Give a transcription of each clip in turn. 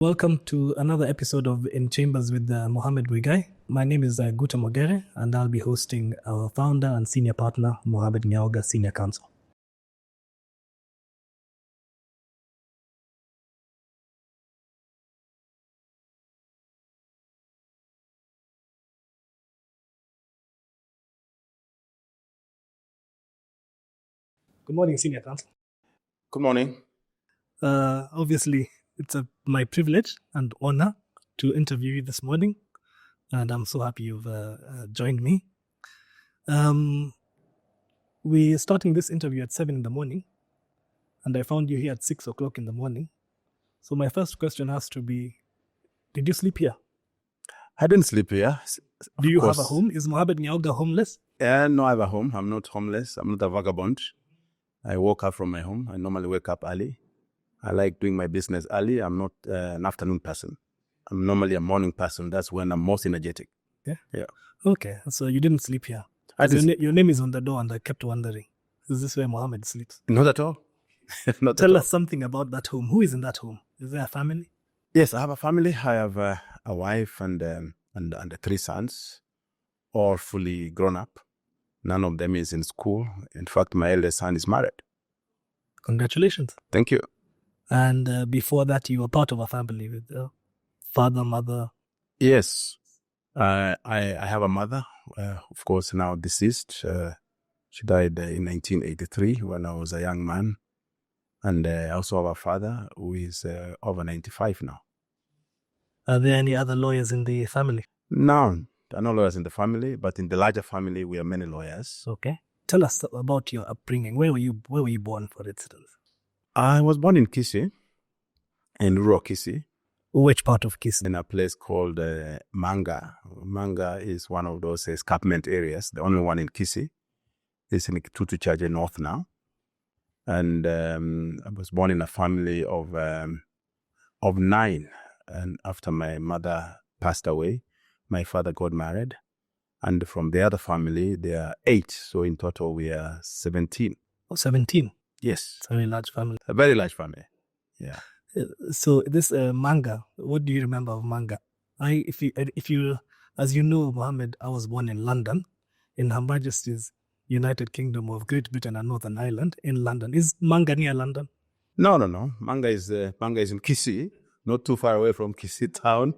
Welcome to another episode of In Chambers with Mohammed Wigai. My name is Guta Mogere, and I'll be hosting our founder and senior partner, Mohammed Nyaoga, senior counsel. Good morning, senior counsel. Good morning. Obviously, it's my privilege and honor to interview you this morning, and I'm so happy you've joined me. We're starting this interview at 7 in the morning, and I found you here at 6 o'clock in the morning. So my first question has to be, did you sleep here? I didn't sleep here. Do you have a home? Is Mohammed Nyaoga homeless? No, I have a home. I'm not homeless. I'm not a vagabond. I woke up from my home. I normally wake up early. I like doing my business early. I'm not an afternoon person. I'm normally a morning person. That's when I'm most energetic. Yeah. Okay, so you didn't sleep here. Your name is on the door, and I kept wondering, is this where Mohammed sleeps? Not at all. Tell us something about that home. Who is in that home? Is there a family? Yes, I have a family. I have a wife and 3 sons, all fully grown up. None of them is in school. In fact, my eldest son is married. Congratulations. Thank you. And before that, you were part of a family with father, mother. Yes. I have a mother, of course, now deceased. She died in 1983 when I was a young man. And I also have a father who is over 95 now. Are there any other lawyers in the family? No, there are no lawyers in the family, but in the larger family, we are many lawyers. Okay. Tell us about your upbringing. Where were you born, for instance? I was born in Kisii, in rural Kisii. Which part of Kisii? In a place called Manga. Manga is one of those escarpment areas, the only one in Kisii. It's in Kitutu Chaje North now. And I was born in a family of 9. And after my mother passed away, my father got married. And from the other family, there are 8. So in total, we are 17. Oh, 17? Yes. It's a very large family. A very large family, yeah. So this manga, what do you remember of manga? If you, as you know, Mohammed, I was born in London, in Her Majesty's United Kingdom of Great Britain and Northern Ireland, in London. Is Manga near London? No. Manga is in Kisii, not too far away from Kisii town.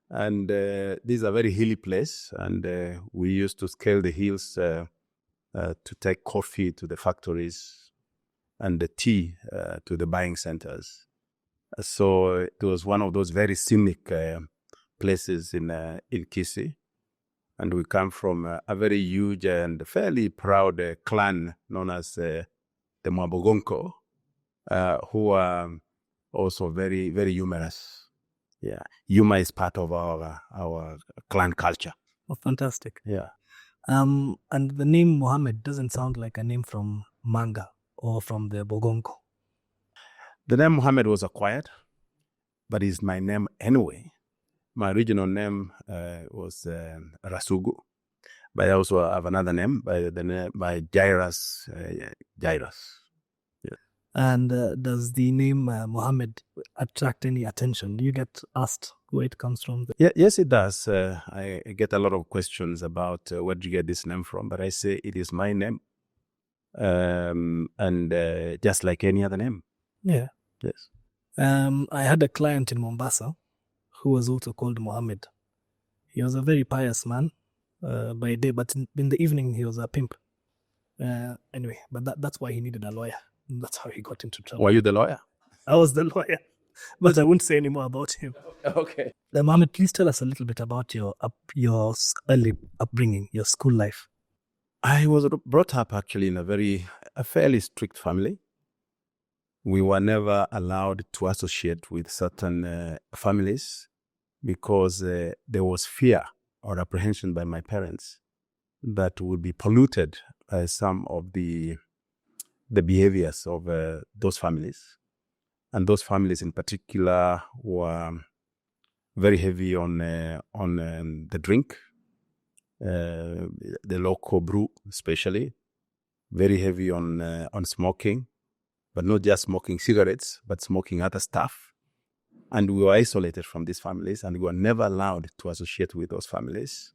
And this is a very hilly place. And we used to scale the hills to take coffee to the factories and the tea to the buying centers. So it was one of those very scenic places in Kisii. And we come from a very huge and fairly proud clan known as the Mwabogonko, who are also very, very humorous. Yeah, humor is part of our clan culture. Oh, fantastic. Yeah. And the name Mohammed doesn't sound like a name from manga or from the Bogonko. The name Mohammed was acquired, but it's my name anyway. My original name was Rasugu, but I also have another name by Jairus. Jairus. Yeah. And does the name Mohammed attract any attention? Do you get asked where it comes from? Yes, it does. I get a lot of questions about where do you get this name from, but I say it is my name, and just like any other name. Yeah. Yes. I had a client in Mombasa who was also called Mohammed. He was a very pious man by day, but in the evening he was a pimp. Anyway, but that's why he needed a lawyer. That's how he got into trouble. Were you the lawyer? I was the lawyer, but I won't say any more about him. Okay. Mohammed, please tell us a little bit about your early upbringing, your school life. I was brought up actually in a fairly strict family. We were never allowed to associate with certain families because there was fear or apprehension by my parents that would be polluted by some of the behaviors of those families. And those families in particular were very heavy on the drink, the local brew especially, very heavy on smoking, but not just smoking cigarettes, but smoking other stuff. And we were isolated from these families, and we were never allowed to associate with those families.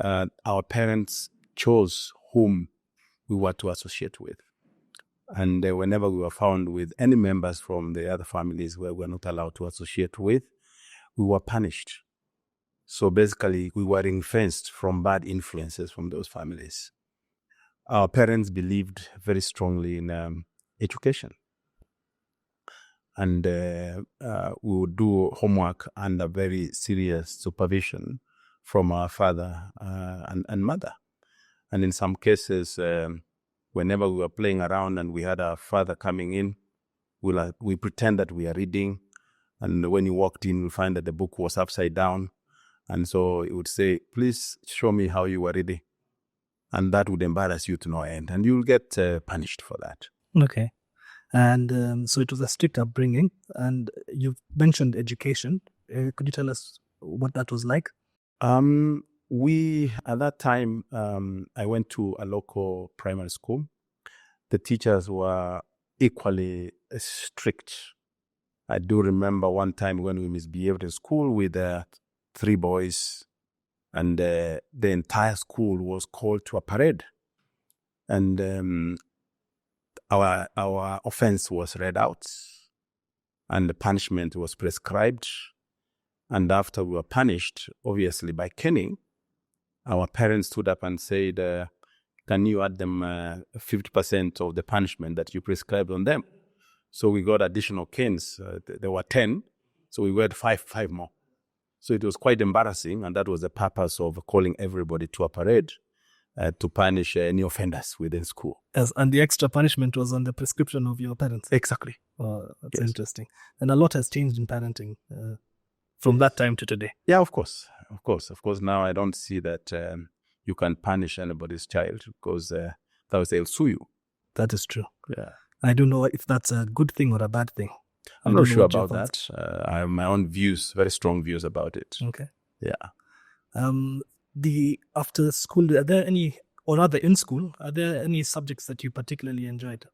Our parents chose whom we were to associate with. And whenever we were found with any members from the other families where we were not allowed to associate with, we were punished. So basically, we were ring-fenced from bad influences from those families. Our parents believed very strongly in education. And we would do homework under very serious supervision from our father and mother. And in some cases, whenever we were playing around and we had our father coming in, we pretend that we are reading. And when he walked in, we find that the book was upside down. And so he would say, please show me how you were reading. And that would embarrass you to no end. And you'll get punished for that. Okay. And so it was a strict upbringing. And you've mentioned education. Could you tell us what that was like? At that time, I went to a local primary school. The teachers were equally strict. I do remember one time when we misbehaved in school with 3 boys, and the entire school was called to a parade. And our offense was read out, and the punishment was prescribed. And after we were punished, obviously by caning, our parents stood up and said, can you add them 50% of the punishment that you prescribed on them? So we got additional canes. There were 10, so we got five more. So it was quite embarrassing, and that was the purpose of calling everybody to a parade to punish any offenders within school. Yes, and the extra punishment was on the prescription of your parents? Exactly. Oh, that's interesting. And a lot has changed in parenting from that time to today. Yeah, of course. Now I don't see that you can punish anybody's child because they'll sue you. That is true. Yeah. I don't know if that's a good thing or a bad thing. I'm not sure about that. I have my own views, very strong views about it. Okay. Yeah. After school, are there any, or rather in school, are there any subjects that you particularly enjoyed?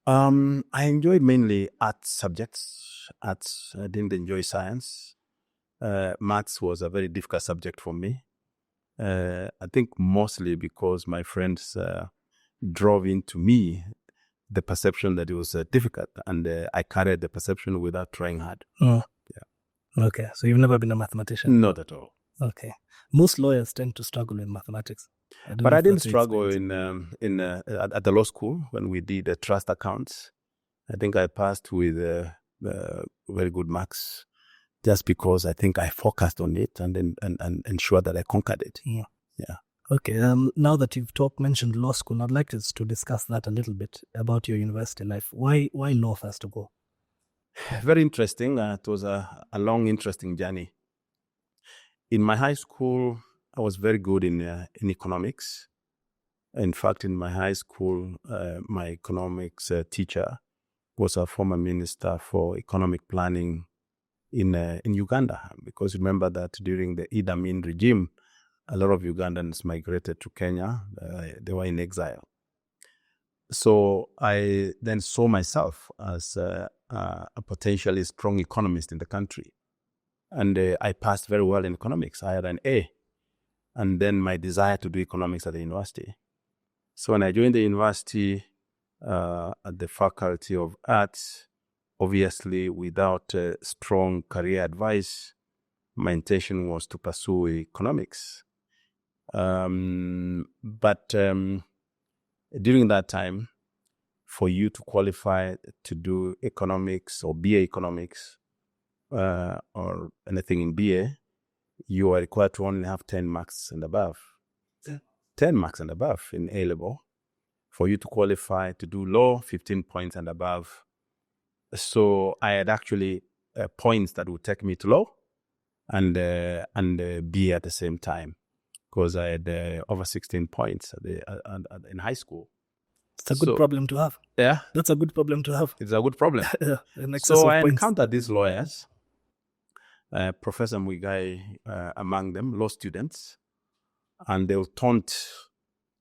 I enjoyed mainly art subjects. Arts. I didn't enjoy science. Maths was a very difficult subject for me. I think mostly because my friends drove into me the perception that it was difficult, and I carried the perception without trying hard. Oh. Yeah. Okay, so you've never been a mathematician? Not at all. Okay. Most lawyers tend to struggle in mathematics. But I didn't struggle at the law school when we did trust accounts. I think I passed with very good marks, just because I think I focused on it and ensured that I conquered it. Yeah. Yeah. Okay. Now that you've mentioned law school, I'd like us to discuss that a little bit about your university life. Why law first of all? Very interesting. It was a long, interesting journey. In my high school, I was very good in economics. In fact, in my high school, my economics teacher was a former minister for economic planning in Uganda, because remember that during the Idi Amin regime, a lot of Ugandans migrated to Kenya. They were in exile. So I then saw myself as a potentially strong economist in the country. And I passed very well in economics. I had an A. And then my desire to do economics at the university. So when I joined the university at the Faculty of Arts, obviously without strong career advice, my intention was to pursue economics. But during that time, for you to qualify to do economics or BA economics or anything in BA, you are required to only have 10 marks and above. 10 marks and above in A-level. For you to qualify to do law, 15 points and above. So I had actually points that would take me to law and BA at the same time, because I had over 16 points in high school. It's a good problem to have. Yeah. That's a good problem to have. It's a good problem. So I encountered these lawyers, Professor Muigai among them, law students, and they'll taunt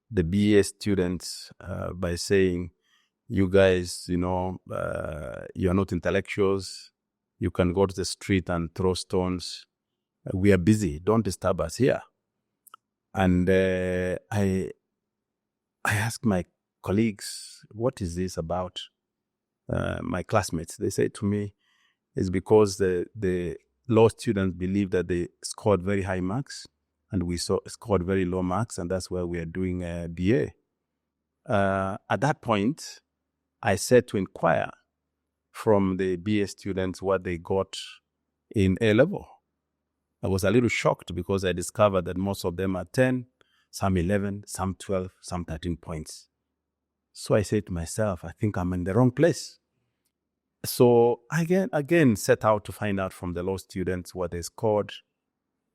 the BA students by saying, you guys, you're not intellectuals, You can go to the street and throw stones. We are busy. Don't disturb us here. And I asked my colleagues, what is this about? My classmates, they said to me, it's because the law students believe that they scored very high marks and we scored very low marks, and that's why we are doing a BA. At that point, I said to inquire from the BA students what they got in A level. I was a little shocked because I discovered that most of them are 10, some 11, some 12, some 13 points. So I said to myself, I think I'm in the wrong place. So again set out to find out from the law students what they scored.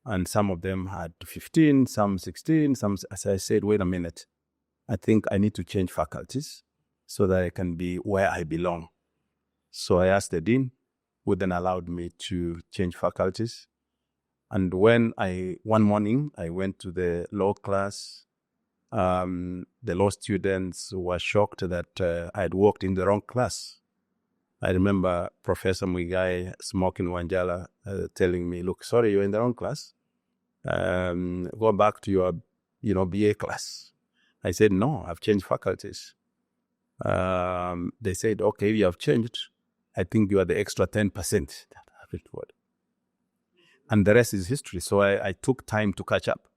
And some of them had 15, some 16, some, as I said, wait a minute. I think I need to change faculties so that I can be where I belong. So I asked the dean, who then allowed me to change faculties. And when one morning, I went to the law class, the law students were shocked that I had walked in the wrong class. I remember Professor Muigai smoking Wanjala telling me, look, sorry, you're in the wrong class. Go back to your, BA class. I said, no, I've changed faculties. They said, okay, you have changed. I think you are the extra 10%. And the rest is history. So I took time to catch up.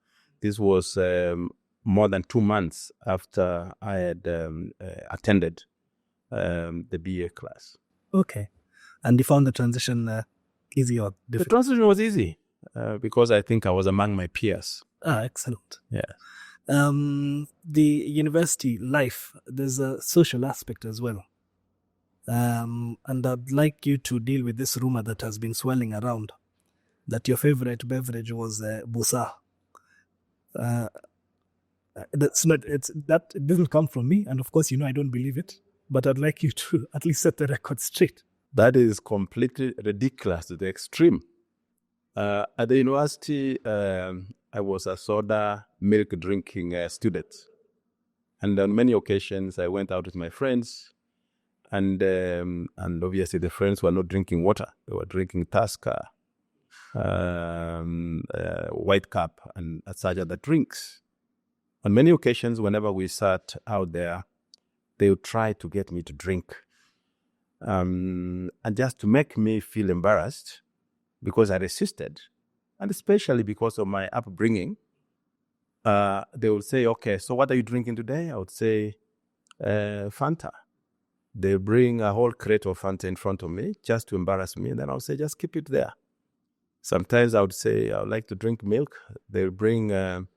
This was more than 2 months after I had attended the BA class. Okay. And you found the transition easy or difficult? The transition was easy because I think I was among my peers. Excellent. Yeah. The university life, there's a social aspect as well. And I'd like you to deal with this rumor that has been swirling around, that your favorite beverage was busa. That's not. It doesn't come from me, and of course, I don't believe it. But I'd like you to at least set the record straight. That is completely ridiculous to the extreme. At the university, I was a soda milk drinking student, and on many occasions, I went out with my friends. And obviously the friends were not drinking water; they were drinking Tusker, White Cup, and such other drinks. On many occasions, whenever we sat out there, they would try to get me to drink, and just to make me feel embarrassed, because I resisted, and especially because of my upbringing. They would say, "Okay, so what are you drinking today?" I would say, "Fanta." They bring a whole crate of Fanta in front of me just to embarrass me. And then I would say, just keep it there. Sometimes I would say, I would like to drink milk. They would bring 5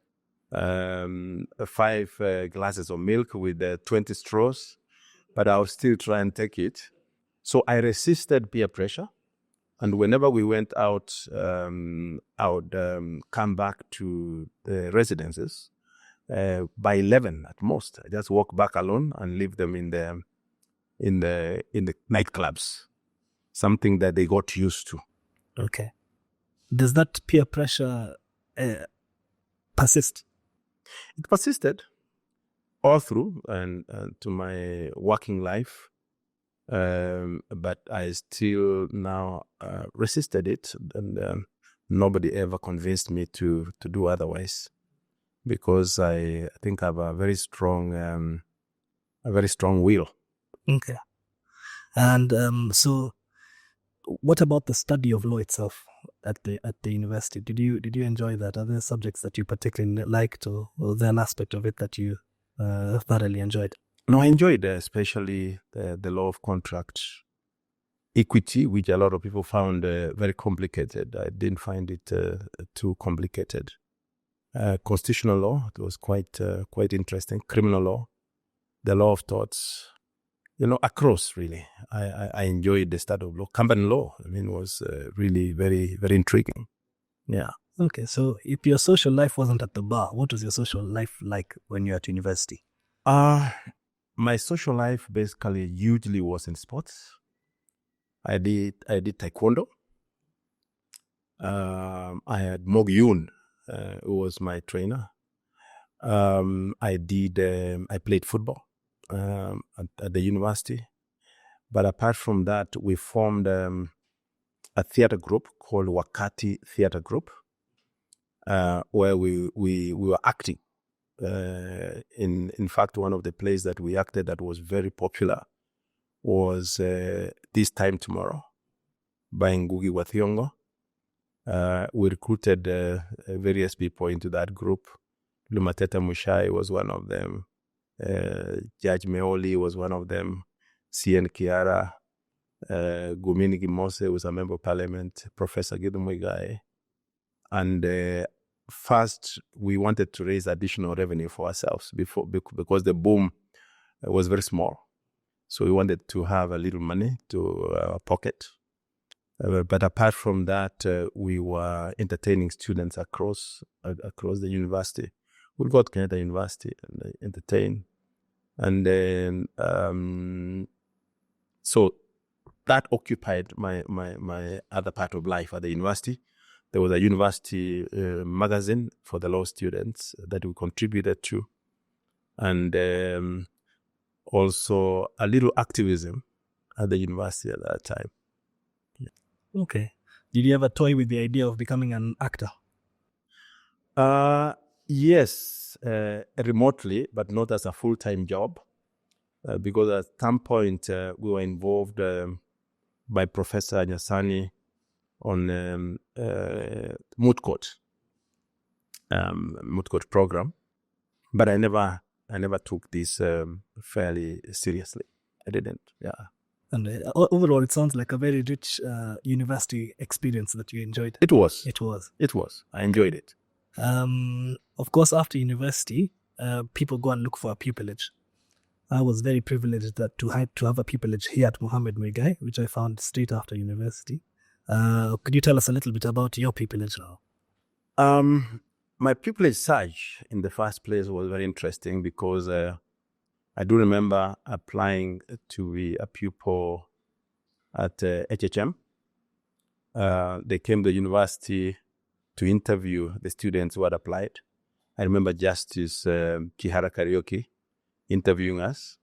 glasses of milk with 20 straws, but I would still try and take it. So I resisted peer pressure. And whenever we went out, I would come back to the residences by 11 at most. I just walk back alone and leave them in the nightclubs, something that they got used to. Okay. Does that peer pressure persist? It persisted all through and to my working life, but I still now resisted it, and nobody ever convinced me to do otherwise, because I think I have a very strong will. Okay. And so what about the study of law itself at the university? Did you enjoy that? Are there subjects that you particularly liked, or was there an aspect of it that you thoroughly enjoyed? No, I enjoyed especially the law of contract, equity, which a lot of people found very complicated. I didn't find it too complicated. Constitutional law, it was quite interesting. Criminal law, the law of torts. Across, really. I enjoyed the study of law. Company law, was really very, very intriguing. Yeah. Okay, so if your social life wasn't at the bar, what was your social life like when you were at university? My social life basically usually was in sports. I did taekwondo. I had Mog Yoon, who was my trainer. I played football. At the university, but apart from that, we formed a theater group called Wakati Theater Group, where we were acting. In fact, one of the plays that we acted that was very popular was This Time Tomorrow by Ngugi wa Thiong'o. We recruited various people into that group. Lumateta Mushai was one of them. Judge Meoli was one of them. CN Kiara, Gumini Gimose was a member of parliament, Professor Gideon Muigai. And first, we wanted to raise additional revenue for ourselves because the boom was very small. So we wanted to have a little money to our pocket. But apart from that, we were entertaining students across the university. We'd go to Kenyatta University and entertain. And then, so that occupied my other part of life at the university. There was a university magazine for the law students that we contributed to. And also a little activism at the university at that time. Okay. Did you ever toy with the idea of becoming an actor? Yes, remotely, but not as a full-time job. Because at some point we were involved by Professor Nyasani on moot court program. But I never took this fairly seriously. I didn't, yeah. And overall, it sounds like a very rich university experience that you enjoyed. It was. It was. It was. I enjoyed it. Of course, after university, people go and look for a pupilage. I was very privileged to have a pupilage here at Mohammed Nyaoga, which I found straight after university. Could you tell us a little bit about your pupilage now? My pupilage search in the first place was very interesting because I do remember applying to be a pupil at HHM. They came to the university to interview the students who had applied. I remember Justice Kihara Karaoke interviewing us.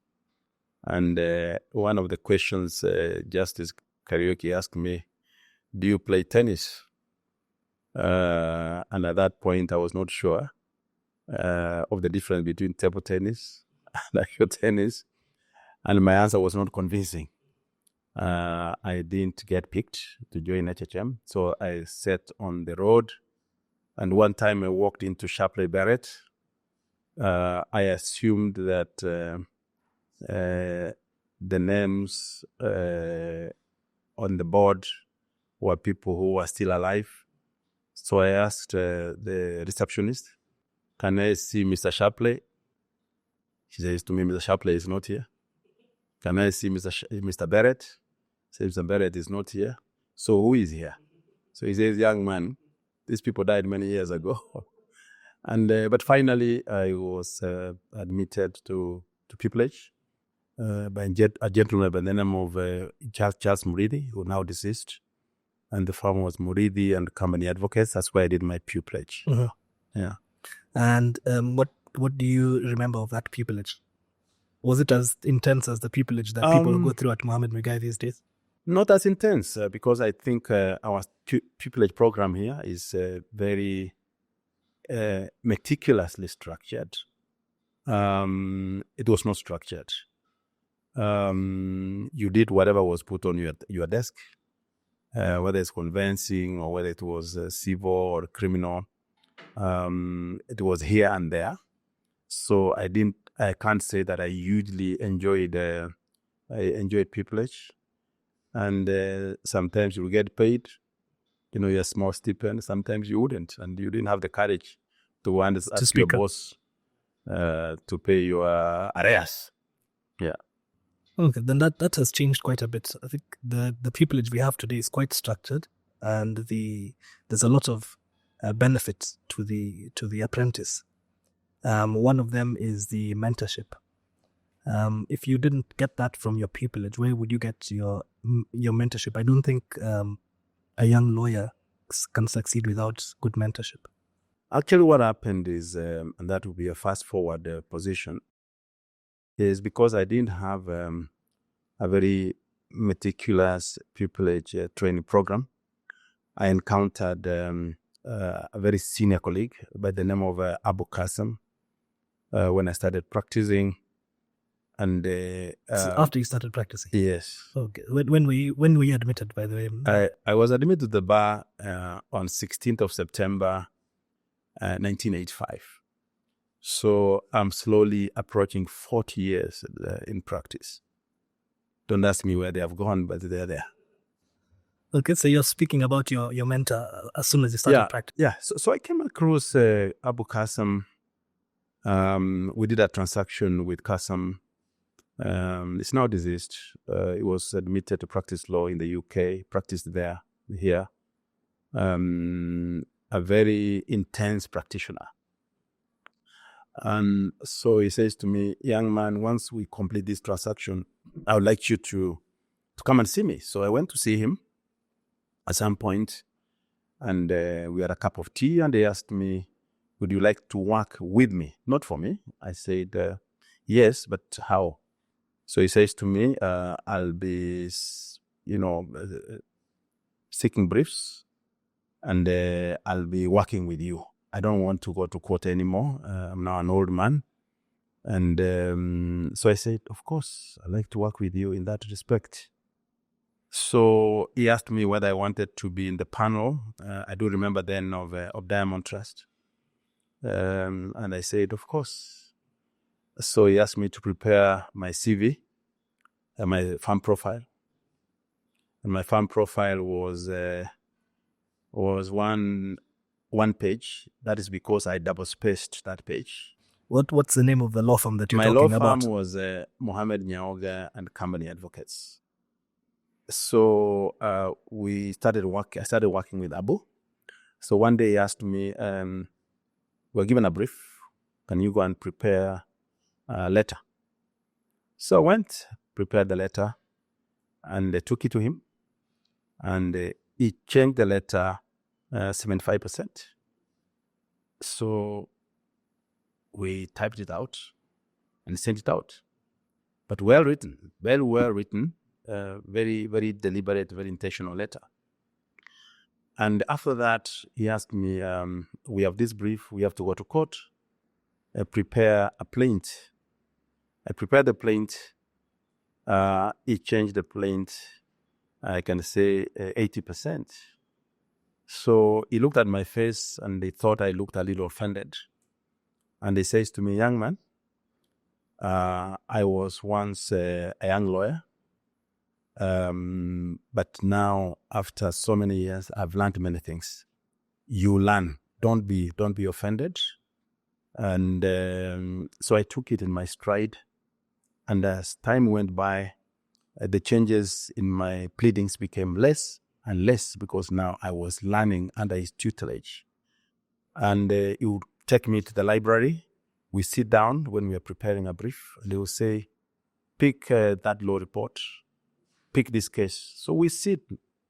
And one of the questions Justice Karaoke asked me, do you play tennis? And at that point, I was not sure of the difference between table tennis and actual tennis. And my answer was not convincing. I didn't get picked to join HHM. So I sat on the road. And one time I walked into Shapley Barrett. I assumed that the names on the board were people who were still alive. So I asked the receptionist, can I see Mr. Shapley? She says to me, Mr. Shapley is not here. Can I see Mr. Barrett? Says Mr. Barrett is not here. So who is here? So he says, young man, these people died many years ago. And but finally, I was admitted to pupilage by a gentleman by the name of Charles Muridi, who now deceased. And the firm was Muridi and Company Advocates. That's where I did my pupilage. Uh-huh. Yeah. And what do you remember of that pupilage? Was it as intense as the pupilage that people go through at Mohammed Nyaoga these days? Not as intense, because I think our pupilage program here is very meticulously structured. It was not structured. You did whatever was put on your desk, whether it's convincing or whether it was civil or criminal. It was here and there. So I can't say that I hugely enjoyed pupilage. And sometimes you get paid, your small stipend. Sometimes you wouldn't, and you didn't have the courage to ask your boss to pay your arrears. Yeah. Okay, then that has changed quite a bit. I think the pupilage we have today is quite structured, and there's a lot of benefits to the apprentice. One of them is the mentorship. If you didn't get that from your pupilage, where would you get your mentorship? I don't think a young lawyer can succeed without good mentorship. Actually, what happened is, and that would be a fast-forward position, is because I didn't have a very meticulous pupilage training program. I encountered a very senior colleague by the name of Abu Kasum when I started practicing. And after you started practicing? Yes. Okay. When were you admitted, by the way? I was admitted to the bar on 16th of September, 1985. So I'm slowly approaching 40 years in practice. Don't ask me where they have gone, but they're there. Okay, so you're speaking about your mentor as soon as you started practicing. Yeah. So I came across Abu Kasum. We did a transaction with Kasum. It's now deceased. He was admitted to practice law in the UK, practiced here. A very intense practitioner. And so he says to me, young man, once we complete this transaction, I would like you to come and see me. So I went to see him at some point, and we had a cup of tea, and he asked me, would you like to work with me? Not for me. I said, yes, but how? So he says to me, I'll be, seeking briefs, and I'll be working with you. I don't want to go to court anymore. I'm now an old man. And so I said, of course, I'd like to work with you in that respect. So he asked me whether I wanted to be in the panel. I do remember then of Diamond Trust. And I said, of course. So he asked me to prepare my CV, my firm profile. And my firm profile was one page. That is because I double-spaced that page. What's the name of the law firm that you're talking about? My law firm was Mohammed Nyaoga and Company Advocates. So I started working with Abu. So one day he asked me, we're given a brief. Can you go and prepare a letter? So I went, prepared the letter, and I took it to him. And he changed the letter 75%. So we typed it out and sent it out. But well written, very well written, very, very deliberate, very intentional letter. And after that, he asked me, we have this brief, we have to go to court, prepare a plaint. I prepared the plaint. He changed the plaint, I can say 80%. So he looked at my face and he thought I looked a little offended. And he says to me, young man, I was once a young lawyer. But now, after so many years, I've learned many things. You learn. Don't be offended. And so I took it in my stride. And as time went by, the changes in my pleadings became less and less because now I was learning under his tutelage. And he would take me to the library. We sit down when we are preparing a brief, and he will say, pick that law report, pick this case. So we sit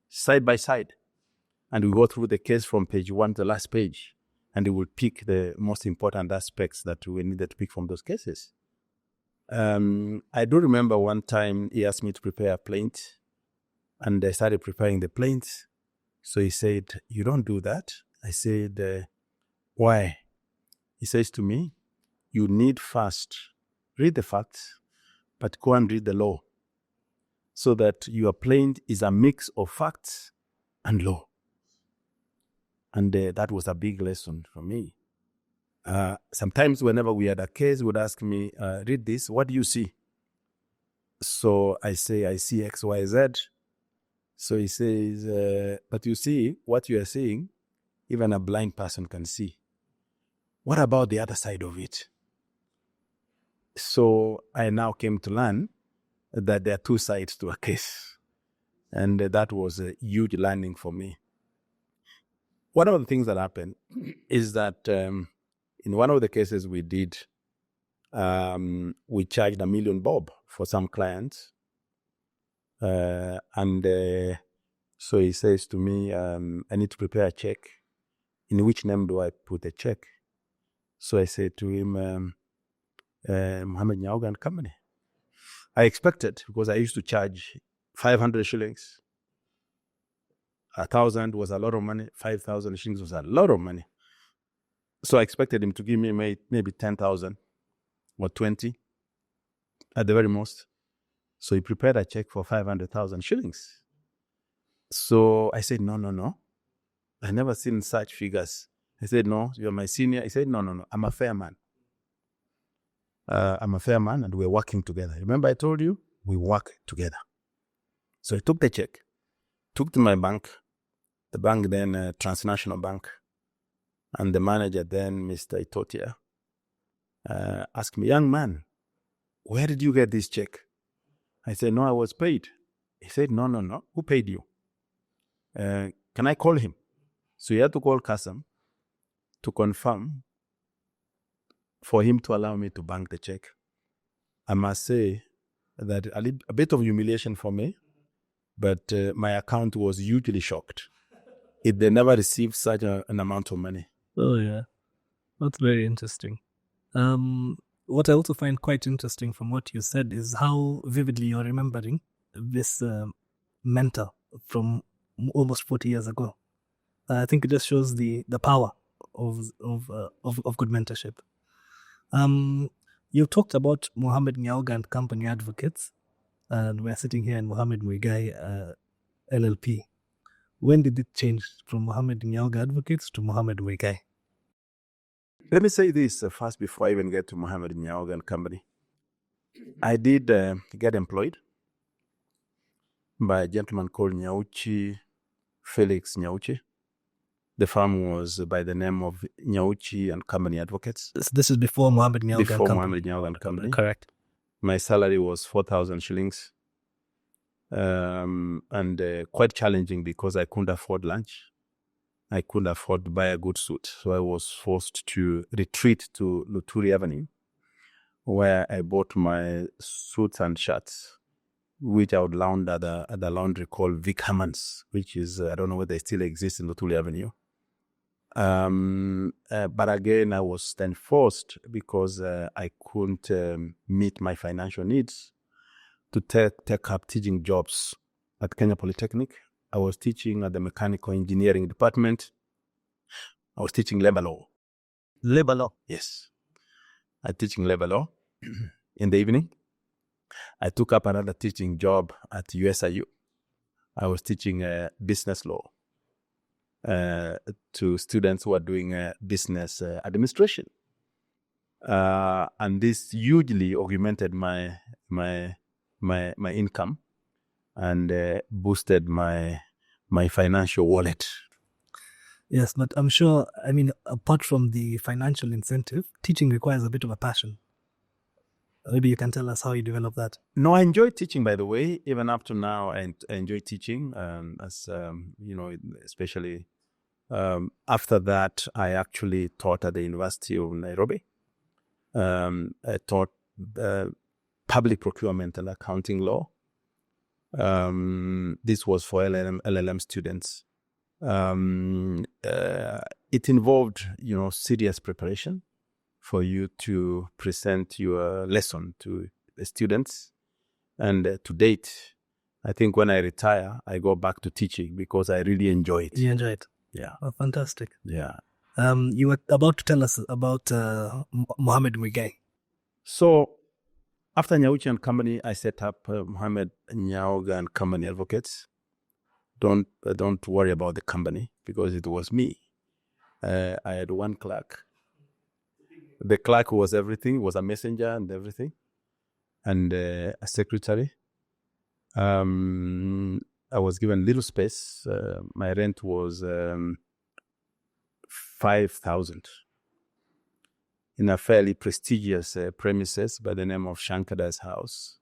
side by side, and we go through the case from page 1 to the last page, and he will pick the most important aspects that we needed to pick from those cases. I do remember one time he asked me to prepare a plaint, and I started preparing the plaint. So he said, you don't do that. I said, why? He says to me, you need first read the facts, but go and read the law so that your plaint is a mix of facts and law. And that was a big lesson for me. Sometimes whenever we had a case, he would ask me, read this, what do you see? So I say, I see X, Y, Z. So he says, but you see, what you are seeing, even a blind person can see. What about the other side of it? So I now came to learn that there are two sides to a case. And that was a huge learning for me. One of the things that happened is that in one of the cases we did, we charged $1 million bob for some clients. So he says to me, I need to prepare a check. In which name do I put the check? So I said to him, Mohammed Nyaoga and Company. I expected, because I used to charge 500 shillings. 1,000 was a lot of money. 5,000 shillings was a lot of money. So I expected him to give me maybe 10,000 or 20 at the very most. So he prepared a check for 500,000 shillings. So I said, no. I never seen such figures. I said, no, you're my senior. He said, no. I'm a fair man. I'm a fair man and we're working together. Remember I told you? We work together. So I took the check, took to my bank, the bank then Transnational Bank, and the manager then, Mr. Itotia, asked me, young man, where did you get this check? I said, no, I was paid. He said, no. Who paid you? Can I call him? So he had to call Kasum to confirm for him to allow me to bank the check. I must say that a bit of humiliation for me, but my account was hugely shocked. They never received such an amount of money. Oh, yeah. That's very interesting. What I also find quite interesting from what you said is how vividly you're remembering this mentor from almost 40 years ago. I think it just shows the power of good mentorship. You talked about Mohammed Nyaoga and Company Advocates, and we're sitting here in Mohammed Nyaoga LLP. When did it change from Mohammed Nyaoga Advocates to Mohammed Nyaoga? Let me say this first before I even get to Mohammed Nyaoga and Company. I did get employed by a gentleman called Felix Nyauchi. The firm was by the name of Nyauchi and Company Advocates. This is before Mohammed Nyaoga and Company. Mohammed Nyaoga and Company. Correct. My salary was 4,000 shillings. And quite challenging because I couldn't afford lunch. I couldn't afford to buy a good suit. So I was forced to retreat to Luturi Avenue, where I bought my suits and shirts, which I would launder at the laundry called Vic Hammond's, which is, I don't know whether they still exist in Luturi Avenue. But again, I was then forced because I couldn't meet my financial needs to take up teaching jobs at Kenya Polytechnic. I was teaching at the mechanical engineering department. I was teaching labor law. Labor law? Yes. I was teaching labor law in the evening. I took up another teaching job at USIU. I was teaching business law to students who are doing business administration. And this hugely augmented my income and boosted my financial wallet. Yes, but I'm sure, apart from the financial incentive, teaching requires a bit of a passion. Maybe you can tell us how you develop that. No, I enjoy teaching, by the way. Even up to now, I enjoy teaching. Especially after that, I actually taught at the University of Nairobi. I taught public procurement and accounting law. This was for LLM students. It involved, serious preparation for you to present your lesson to the students. And to date, I think when I retire, I go back to teaching because I really enjoy it. You enjoy it? Yeah. Oh, fantastic. Yeah. You were about to tell us about Mohammed Nyaoga. So after Nyauchi and Company, I set up Mohammed Nyaoga and Company Advocates. Don't worry about the company because it was me. I had one clerk. The clerk was everything, was a messenger and everything, and a secretary. I was given little space. My rent was 5,000 in a fairly prestigious premises by the name of Shankada's house.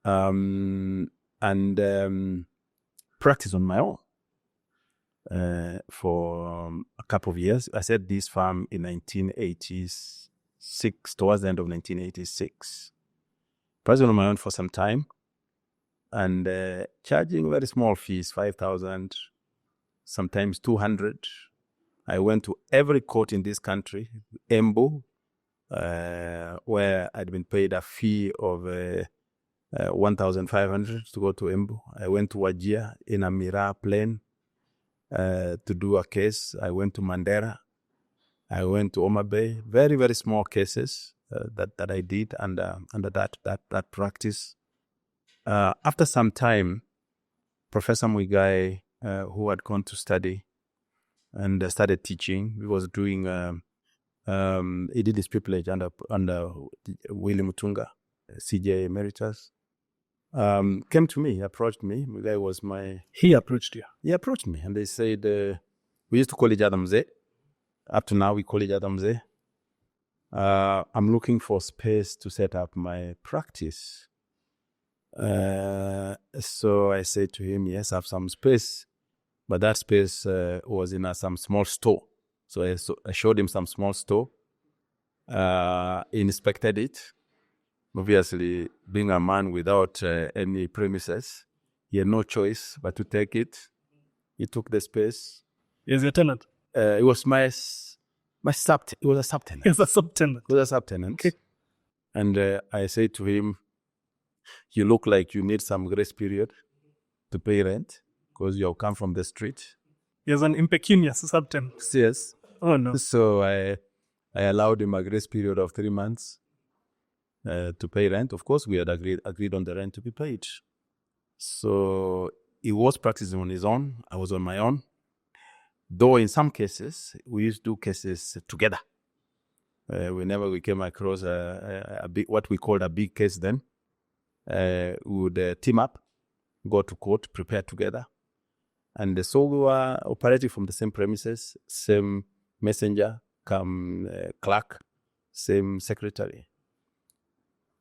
And practice on my own for a couple of years. I set this farm in 1986, towards the end of 1986. Practicing on my own for some time and charging very small fees, 5,000, sometimes 200. I went to every court in this country, Embu, where I'd been paid a fee of 1,500 to go to Embu. I went to Wajir in a Mira plane to do a case. I went to Mandera. I went to Oma Bay. Very, very small cases that I did under that practice. After some time, Professor Muigai, who had gone to study and started teaching, he was doing. He did his pupilage under William Mutunga, CJ Emeritus. Came to me, approached me. Muigai was He approached you. He approached me, and they said we used to call each other Mzee. Up to now, we call each other Mzee. I'm looking for space to set up my practice. So I said to him, yes, I have some space. But that space was in some small store. So I showed him some small store. He inspected it. Obviously, being a man without any premises, he had no choice but to take it. He took the space. Is your tenant? It was my subtenant. It was a subtenant. It's a subtenant. It was a subtenant. Okay. And I said to him, you look like you need some grace period to pay rent because you have come from the street. He has an impecunious subtenant. Yes. Oh, no. So I allowed him a grace period of 3 months to pay rent. Of course, we had agreed on the rent to be paid. So he was practicing on his own. I was on my own. Though in some cases, we used to do cases together. Whenever we came across a big, what we called a big case then, we would team up, go to court, prepare together. And so we were operating from the same premises, same messenger, clerk, same secretary.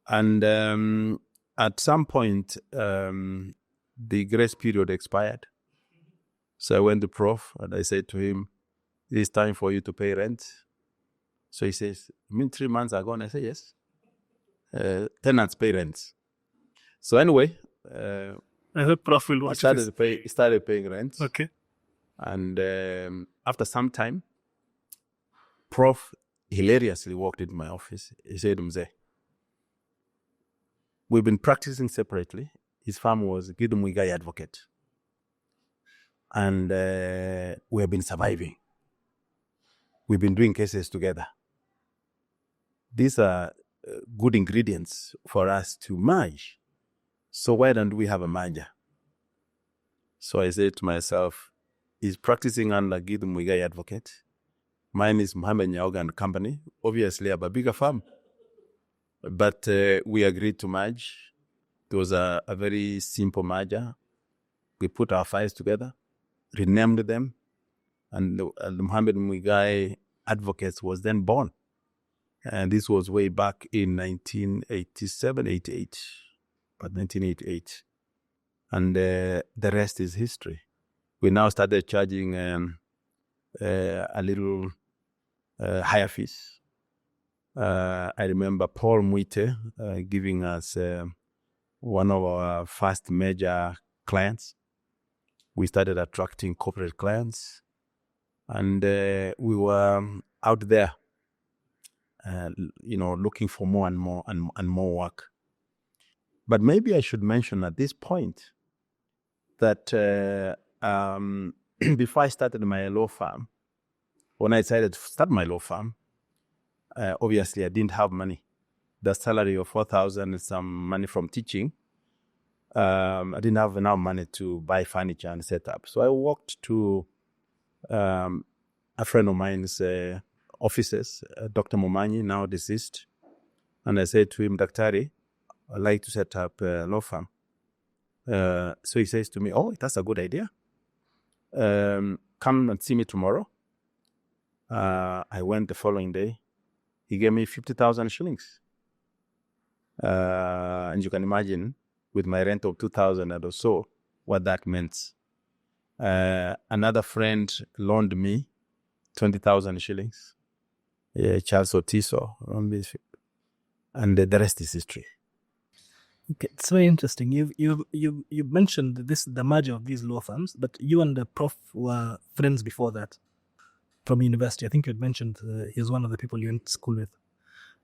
And at some point, the grace period expired. So I went to Prof and I said to him, it's time for you to pay rent. So he says, you mean 3 months ago? And I say, yes. Tenants pay rent. So anyway, I hope Prof will watch this. He started paying rent. Okay. And after some time, Prof hilariously walked into my office. He said, Mzee, we've been practicing separately. His firm was Gidu Muigai Advocate. And we have been surviving. We've been doing cases together. These are good ingredients for us to merge. So why don't we have a merger? So I said to myself, he's practicing under Gidu Muigai Advocate. Mine is Mohammed Nyaoga and Company. Obviously, I have a bigger firm. But we agreed to merge. It was a very simple merger. We put our files together, renamed them, and the Mohammed Muigai Advocates was then born. And this was way back in 1987, 88, but 1988. And the rest is history. We now started charging a little higher fees. I remember Paul Muite giving us one of our first major clients. We started attracting corporate clients, and we were out there, looking for more and more and more work. But maybe I should mention at this point that before I started my law firm, when I decided to start my law firm, obviously I didn't have money. The salary of 4,000 and some money from teaching. I didn't have enough money to buy furniture and set up. So I walked to a friend of mine's offices, Dr. Momanyi, now deceased. And I said to him, Daktari, I'd like to set up a law firm. So he says to me, oh, that's a good idea. Come and see me tomorrow. I went the following day. He gave me 50,000 shillings. And you can imagine, with my rent of 2,000 or so, what that meant. Another friend loaned me 20,000 shillings. Charles Otiso, and the rest is history. Okay, it's very interesting. You mentioned the merger of these law firms, but you and the Prof were friends before that from university. I think you had mentioned he was one of the people you went to school with.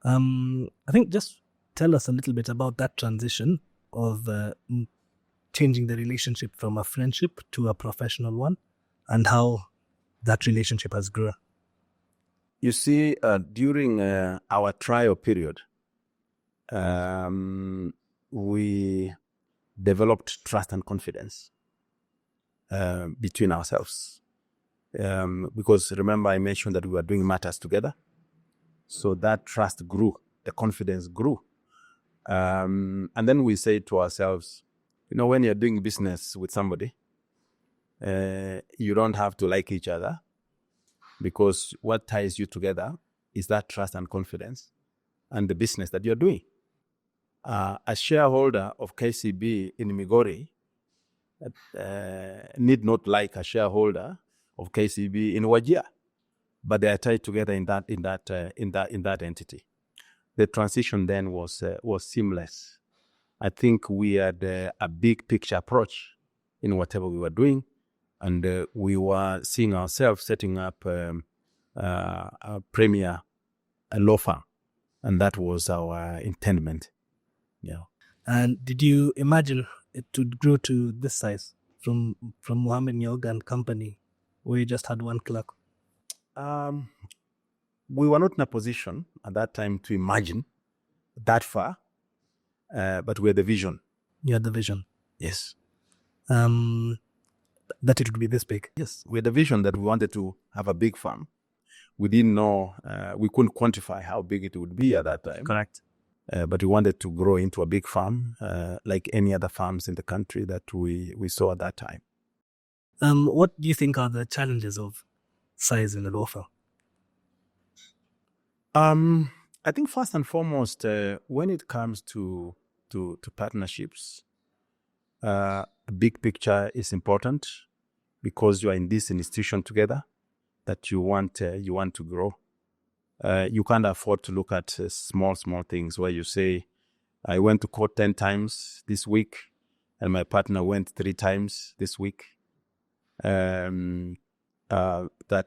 I think just tell us a little bit about that transition of changing the relationship from a friendship to a professional one, and how that relationship has grown? You see, during our trial period, we developed trust and confidence between ourselves. Because remember, I mentioned that we were doing matters together. So that trust grew, the confidence grew. And then we say to ourselves, when you're doing business with somebody, you don't have to like each other, because what ties you together is that trust and confidence and the business that you're doing. A shareholder of KCB in Migori need not like a shareholder of KCB in Wajir, but they are tied together in that entity. The transition then was seamless. I think we had a big picture approach in whatever we were doing, and we were seeing ourselves setting up a premier law firm, and that was our intendment. Yeah. And did you imagine it to grow to this size from Mohammed Nyaoga and company, where you just had one clerk? We were not in a position at that time to imagine that far, but we had the vision. You had the vision. Yes. That it would be this big. Yes, we had the vision that we wanted to have a big farm. We didn't know, we couldn't quantify how big it would be at that time. Correct. But we wanted to grow into a big farm, like any other farms in the country that we saw at that time. What do you think are the challenges of size in a law firm? I think first and foremost, when it comes to partnerships, a big picture is important, because you are in this institution together that you want to grow. You can't afford to look at small things where you say, I went to court 10 times this week and my partner went 3 times this week. That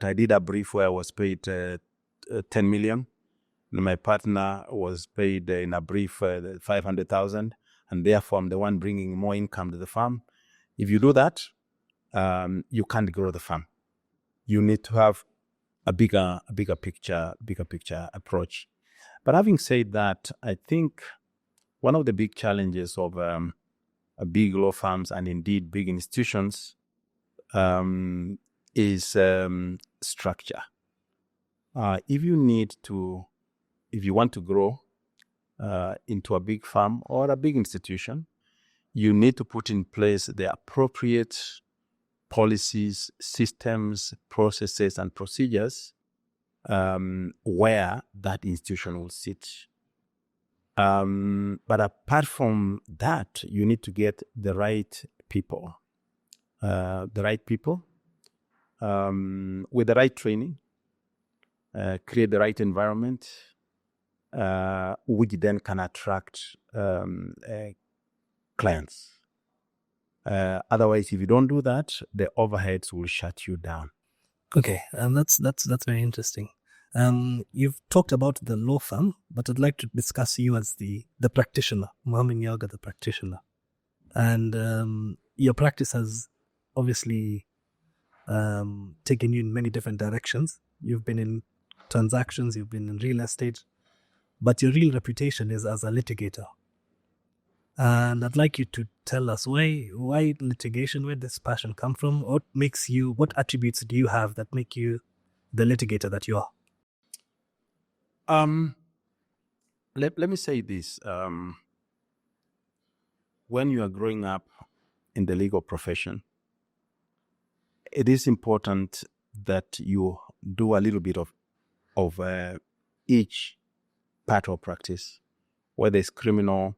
I did a brief where I was paid 10 million and my partner was paid in a brief 500,000, and therefore I'm the one bringing more income to the firm. If you do that, you can't grow the firm. You need to have a bigger picture approach. But having said that, I think one of the big challenges of big law firms and indeed big institutions is structure. If you want to grow into a big firm or a big institution, you need to put in place the appropriate policies, systems, processes, and procedures where that institution will sit. But apart from that, you need to get the right people with the right training, create the right environment, which then can attract clients. Otherwise, if you don't do that, the overheads will shut you down. Okay, and that's very interesting. You've talked about the law firm, but I'd like to discuss you as the practitioner, Mohammed Nyaoga, the practitioner. And your practice has obviously taken you in many different directions. You've been in transactions, you've been in real estate, but your real reputation is as a litigator. And I'd like you to tell us why litigation, where this passion come from, what attributes do you have that make you the litigator that you are? Let me say this. When you are growing up in the legal profession, it is important that you do a little bit of each part of practice, whether it's criminal,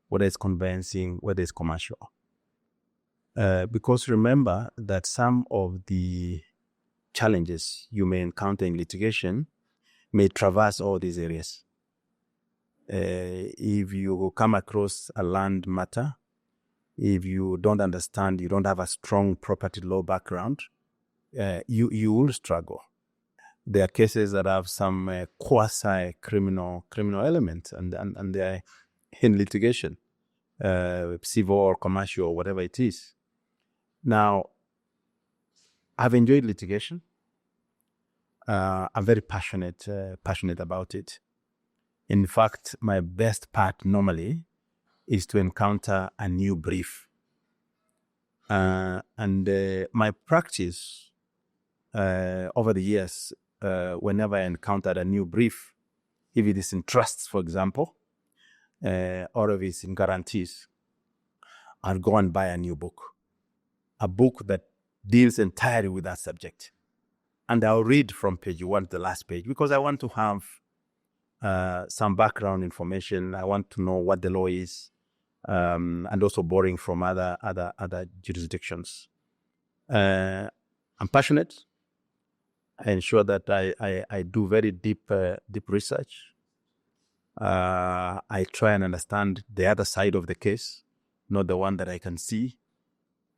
whether it's conveyancing, whether it's commercial. Because remember that some of the challenges you may encounter in litigation may traverse all these areas. If you come across a land matter, if you don't understand, you don't have a strong property law background, you will struggle. There are cases that have some quasi-criminal element, and they are in litigation. civil or commercial or whatever it is. Now, I've enjoyed litigation. I'm very passionate about it. In fact, my best part normally is to encounter a new brief. And my practice over the years, whenever I encountered a new brief, if it is in trusts, for example, or if it's in guarantees, I'll go and buy a new book, a book that deals entirely with that subject. And I'll read from page 1 to the last page because I want to have some background information. I want to know what the law is, and also borrowing from other jurisdictions. I'm passionate. I ensure that I do very deep research. I try and understand the other side of the case, not the one that I can see.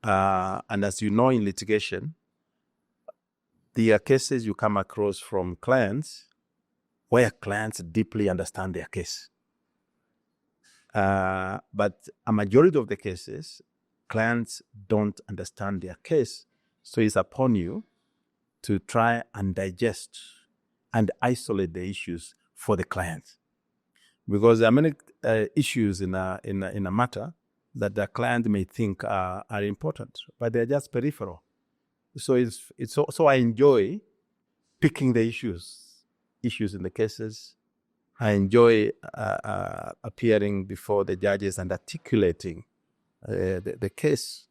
And as you know, in litigation, there are cases you come across from clients where clients deeply understand their case. But a majority of the cases, clients don't understand their case. So it's upon you to try and digest and isolate the issues for the client. Because there are many issues in a matter that the client may think are important, but they're just peripheral. So so I enjoy picking the issues in the cases. I enjoy appearing before the judges and articulating the case.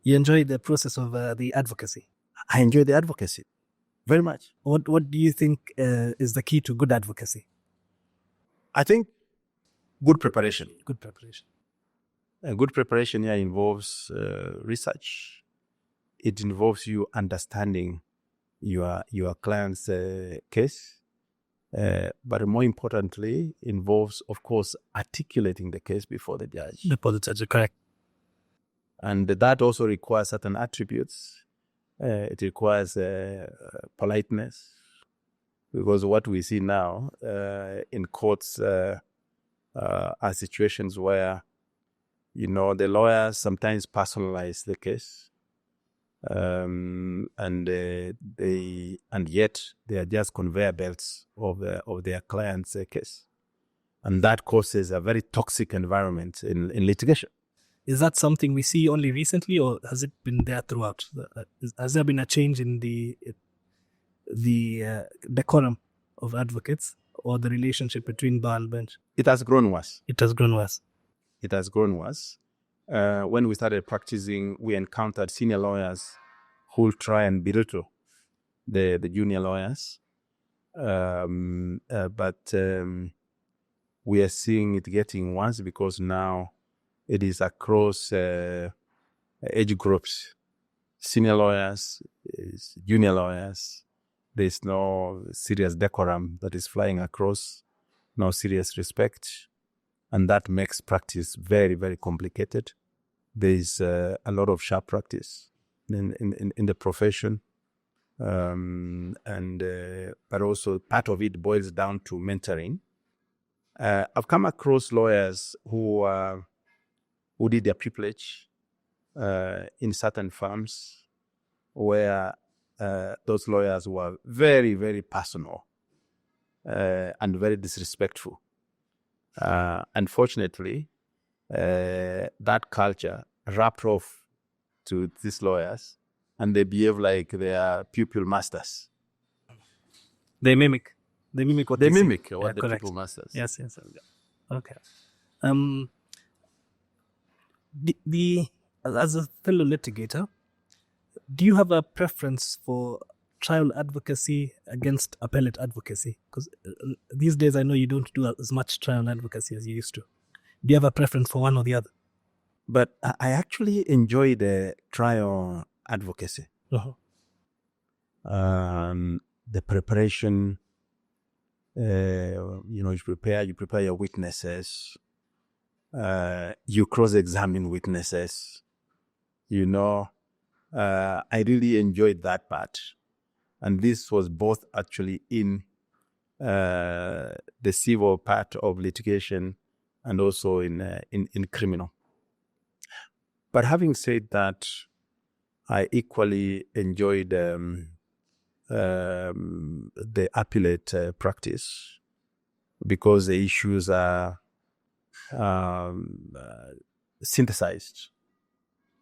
You enjoy the process of the advocacy? I enjoy the advocacy very much. What do you think is the key to good advocacy? I think good preparation. Good preparation. Good preparation here involves research. It involves you understanding your client's case, but more importantly, involves, of course, articulating the case before the judge. Before the judge, correct. And that also requires certain attributes. It requires politeness, because what we see now in courts are situations where, the lawyers sometimes personalize the case, and yet they are just conveyor belts of their client's case, and that causes a very toxic environment in litigation. Is that something we see only recently, or has it been there throughout? Has there been a change in the decorum of advocates or the relationship between bar and bench? It has grown worse. It has grown worse. It has grown worse. When we started practicing, we encountered senior lawyers who will try and belittle the junior lawyers. But we are seeing it getting worse because now it is across age groups. Senior lawyers, junior lawyers. There's no serious decorum that is flying across, no serious respect. And that makes practice very, very complicated. There's a lot of sharp practice in the profession. But also part of it boils down to mentoring. I've come across lawyers who did their pupilage in certain firms where those lawyers were very, very personal and very disrespectful. Unfortunately, that culture wrapped off to these lawyers, and they behave like they are pupil masters. They mimic what they mimic see. what the correct. pupil masters. Yes. Okay. As a fellow litigator, do you have a preference for trial advocacy against appellate advocacy? Because these days I know you don't do as much trial advocacy as you used to. Do you have a preference for one or the other? But I actually enjoy the trial advocacy. Uh-huh. The preparation, you prepare your witnesses, you cross-examine witnesses, I really enjoyed that part. And this was both actually in the civil part of litigation and also in criminal. But having said that, I equally enjoyed the appellate practice, because the issues are synthesized.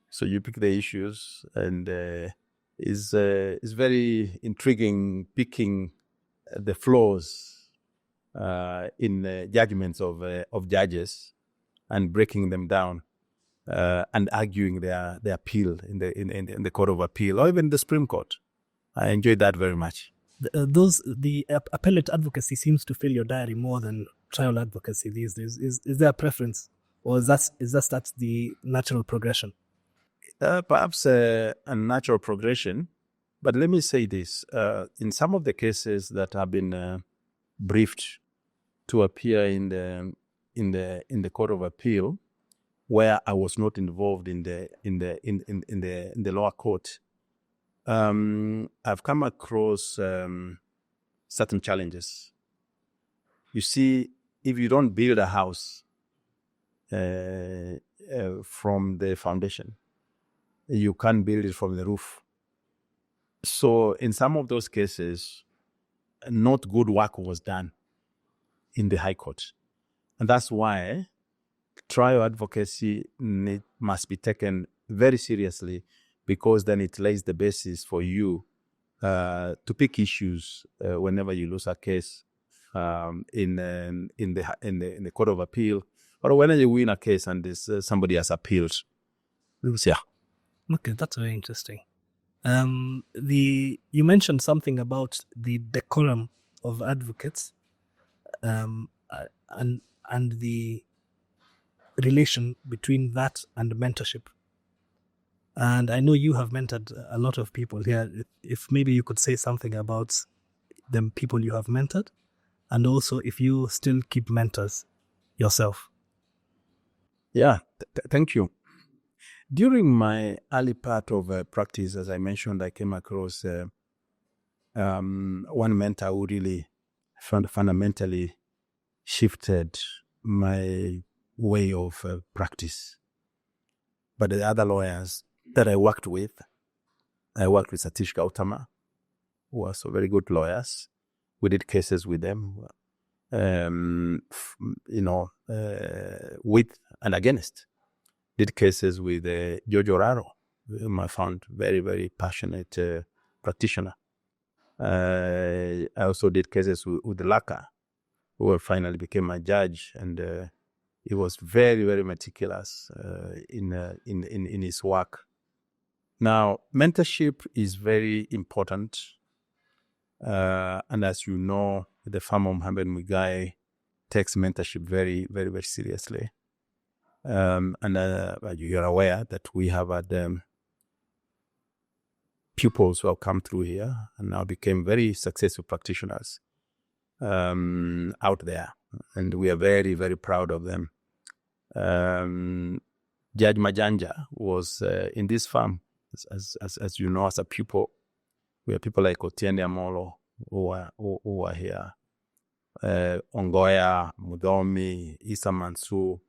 So you pick the issues, and is very intriguing, picking the flaws in judgments of judges and breaking them down and arguing their appeal in the Court of Appeal or even the Supreme Court. I enjoyed that very much. The appellate advocacy seems to fill your diary more than trial advocacy these days. Is there a preference, or is that the natural progression? Perhaps a natural progression, but let me say this: in some of the cases that have been briefed to appear in the Court of Appeal, where I was not involved in the lower court, I've come across certain challenges. You see, if you don't build a house from the foundation, you can't build it from the roof. So in some of those cases, not good work was done in the High Court. And that's why trial advocacy must be taken very seriously, because then it lays the basis for you to pick issues whenever you lose a case in the Court of Appeal, or whenever you win a case and somebody has appealed. Yeah. Okay, that's very interesting. You mentioned something about the decorum of advocates, and the relation between that and mentorship. And I know you have mentored a lot of people here. If maybe you could say something about the people you have mentored, and also if you still keep mentors yourself. Yeah, thank you. During my early part of practice, as I mentioned, I came across one mentor who really fundamentally shifted my way of practice. But the other lawyers that I worked with Satish Gautama, who were so very good lawyers. We did cases with them, with and against. Did cases with Jojo Raro, whom I found very, very passionate practitioner. I also did cases with Laka, who finally became a judge, and he was very, very meticulous in his work. Now, mentorship is very important, and as you know, the firm of Mohammed Nyaoga takes mentorship very, very, very seriously. And you're aware that we have had pupils who have come through here and now became very successful practitioners out there, and we are very, very proud of them. Judge Majanja was in this firm, as you know, as a pupil. We have people like Otiende Amolo who are here, Ongoya, Mudomi, Isa Mansu,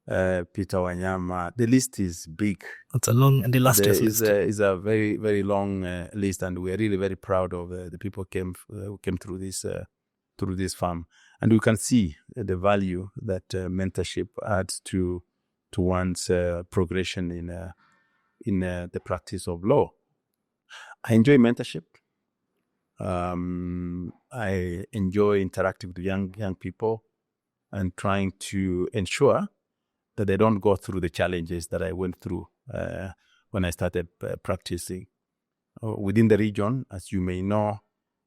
Peter Wanyama. The list is big. It's a long and illustrious list. It's a very, very long list, and we are really very proud of the people who came through this farm. And we can see the value that mentorship adds to one's progression in the practice of law. I enjoy mentorship. I enjoy interacting with young people and trying to ensure that they don't go through the challenges that I went through when I started practicing. Within the region, as you may know,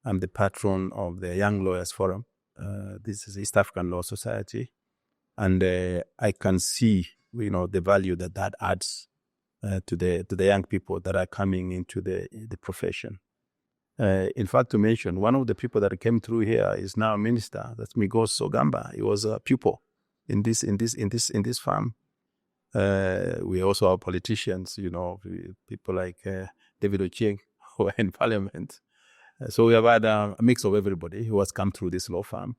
I'm the patron of the Young Lawyers Forum. This is East African Law Society, and I can see, the value that adds to the young people that are coming into the profession. In fact, to mention, one of the people that came through here is now a minister. That's Migos Sogamba. He was a pupil in this farm. We also have politicians, people like David Ochieng, who are in parliament. So we have had a mix of everybody who has come through this law firm.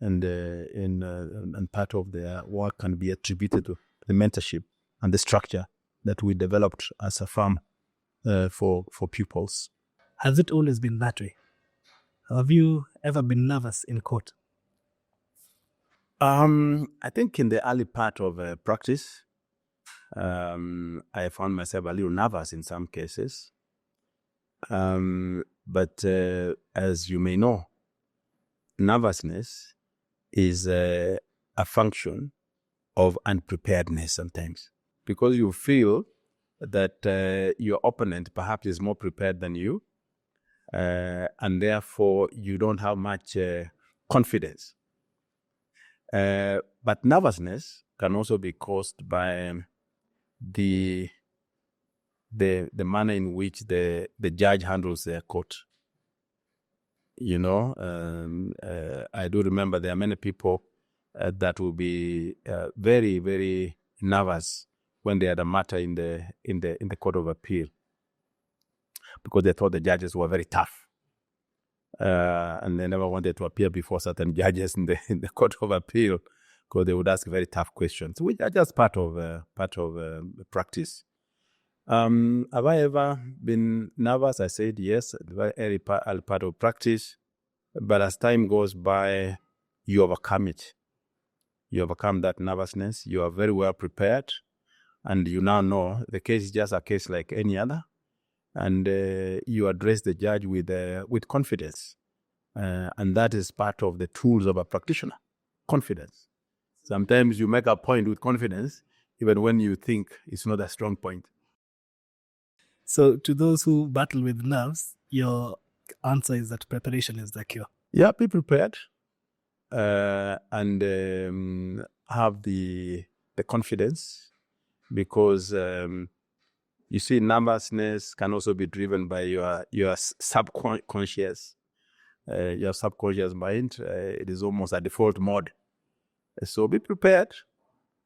and part of their work can be attributed to the mentorship and the structure that we developed as a firm for pupils. Has it always been that way? Have you ever been nervous in court? I think in the early part of practice, I found myself a little nervous in some cases. But as you may know, nervousness is a function of unpreparedness sometimes, because you feel that your opponent perhaps is more prepared than you, and therefore you don't have much confidence. But nervousness can also be caused by the manner in which the judge handles their court. You know, I do remember there are many people that will be very, very nervous when they had a matter in the Court of Appeal, because they thought the judges were very tough, and they never wanted to appear before certain judges in the Court of Appeal, because they would ask very tough questions, which are just part of practice. Have I ever been nervous? I said yes, very early part of practice. But as time goes by, you overcome it. You overcome that nervousness. You are very well prepared, and you now know the case is just a case like any other, and you address the judge with confidence, and that is part of the tools of a practitioner. Confidence. Sometimes you make a point with confidence, even when you think it's not a strong point. So to those who battle with nerves, your answer is that preparation is the cure. Yeah, be prepared, and have the confidence, because you see, nervousness can also be driven by your subconscious, your subconscious mind. It is almost a default mode. So be prepared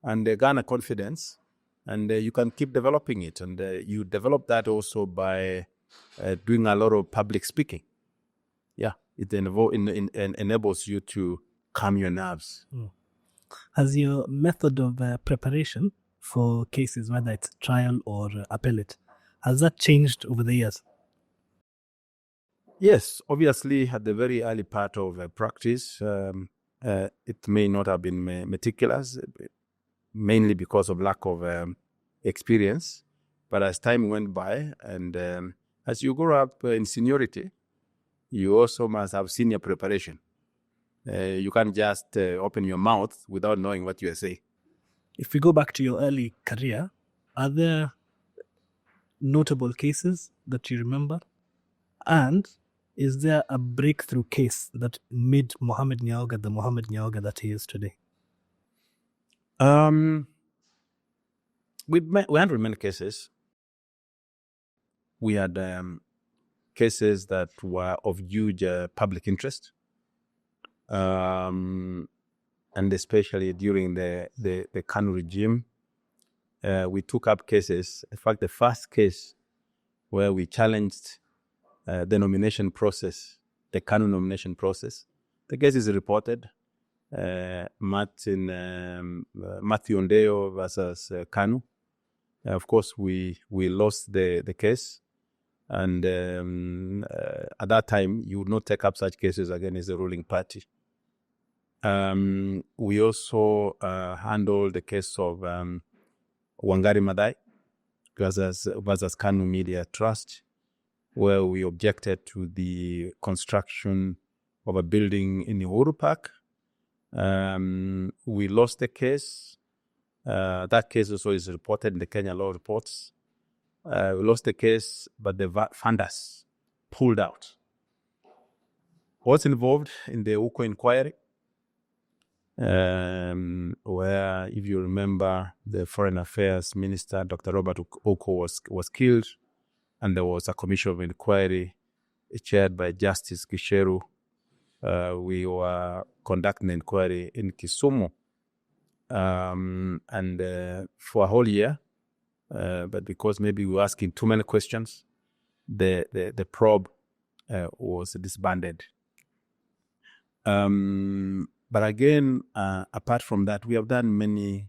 and garner confidence, and you can keep developing it. And you develop that also by doing a lot of public speaking. Yeah, it enables you to calm your nerves. Has your method of preparation for cases, whether it's trial or appellate, has that changed over the years? Yes, obviously, at the very early part of practice, it may not have been meticulous, mainly because of lack of experience. But as time went by, and as you grow up in seniority, you also must have senior preparation. You can't just open your mouth without knowing what you are saying. If we go back to your early career, are there notable cases that you remember? And is there a breakthrough case that made Mohammed Nyaoga the Mohammed Nyaoga that he is today? We handled many cases. We had cases that were of huge public interest, and especially during the Kanu regime, we took up cases. In fact, the first case where we challenged the nomination process, the Kanu nomination process, the case is reported. Matthew Ndeo versus Kanu. Of course, we lost the case, and at that time, you would not take up such cases again as the ruling party. We also handled the case of Wangari Maathai versus Kanu Media Trust, where we objected to the construction of a building in Uhuru Park. We lost the case. That case also is reported in the Kenya Law Reports. We lost the case, but the funders pulled out. What's involved in the Uko inquiry, where, if you remember, the Foreign Affairs Minister, Dr. Robert Uko, was killed, and there was a commission of inquiry chaired by Justice Kisheru. We were conducting an inquiry in Kisumu, and for a whole year, but because maybe we were asking too many questions, the probe was disbanded. But again, apart from that, we have done many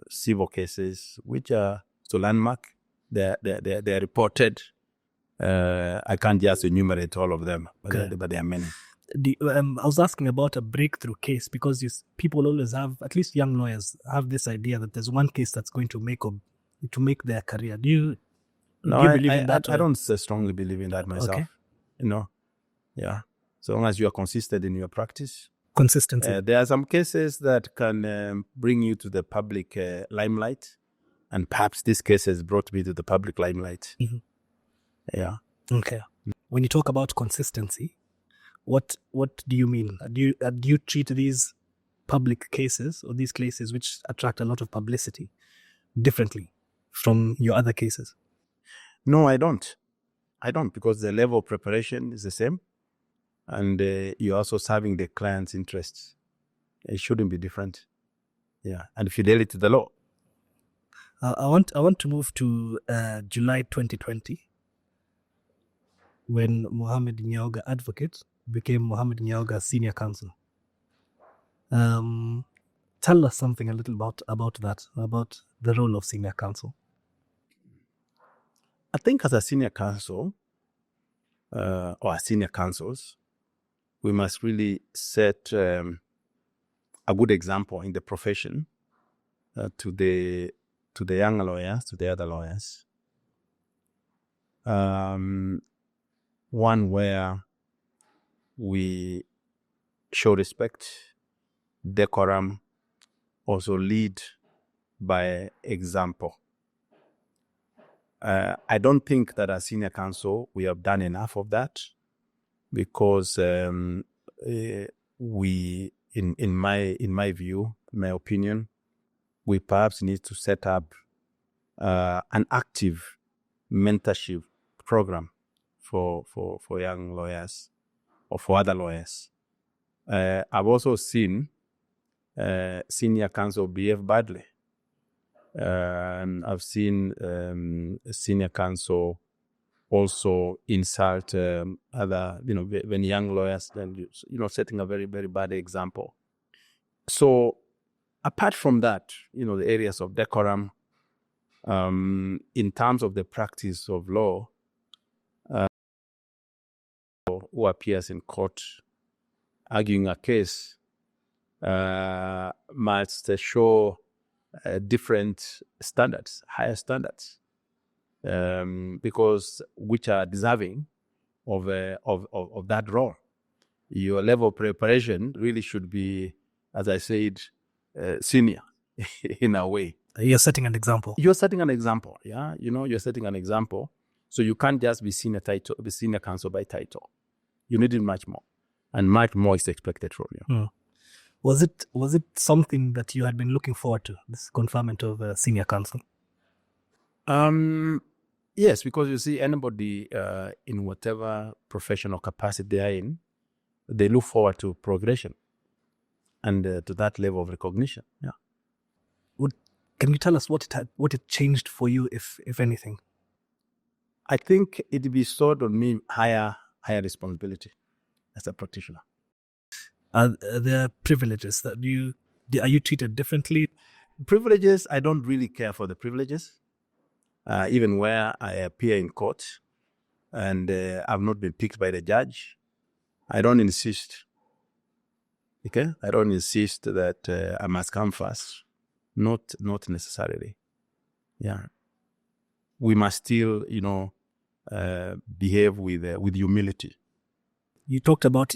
civil cases, which are to landmark. They're reported. I can't just enumerate all of them, but, Okay. but there are many. I was asking about a breakthrough case because people always have, at least young lawyers, have this idea that there's one case that's going to make their career. Do you believe in that? I don't strongly believe in that myself. Okay. Yeah. So long as you are consistent in your practice. Consistency. There are some cases that can bring you to the public limelight, and perhaps this case has brought me to the public limelight. Mm-hmm. Yeah. Okay. When you talk about consistency, what do you mean? Do you treat these public cases or these cases which attract a lot of publicity differently from your other cases? No, I don't. Because the level of preparation is the same, and you're also serving the client's interests. It shouldn't be different. Yeah, and fidelity to the law. I want to move to July 2020, when Mohammed Nyaoga advocate became Mohammed Nyaoga senior counsel. Tell us something a little about that, about the role of senior counsel. I think as a senior counsel, or senior counsels, we must really set a good example in the profession to the young lawyers, to the other lawyers. One where we show respect, decorum, also lead by example. I don't think that as senior counsel we have done enough of that, because we, in my view, my opinion, we perhaps need to set up an active mentorship program for young lawyers or for other lawyers. I've also seen senior counsel behave badly. And I've seen senior counsel also insult other, when young lawyers, then setting a very, very bad example. So apart from that, the areas of decorum, in terms of the practice of law, who appears in court arguing a case must show different standards, higher standards, because which are deserving of that role. Your level of preparation really should be, as I said, senior in a way. You're setting an example. You're setting an example, yeah. You're setting an example. So you can't just be senior counsel by title. You need it much more, and much more is expected from you. Mm. Was it something that you had been looking forward to, this conferment of senior counsel? Yes, because you see, anybody in whatever professional capacity they are in, they look forward to progression and to that level of recognition. Yeah. Can you tell us what it changed for you, if anything? I think it bestowed on me higher responsibility as a practitioner. Are there privileges that are you treated differently? Privileges, I don't really care for the privileges. Even where I appear in court and I've not been picked by the judge, I don't insist. Okay, I don't insist that I must come first. Not necessarily. Yeah, we must still, behave with humility. You talked about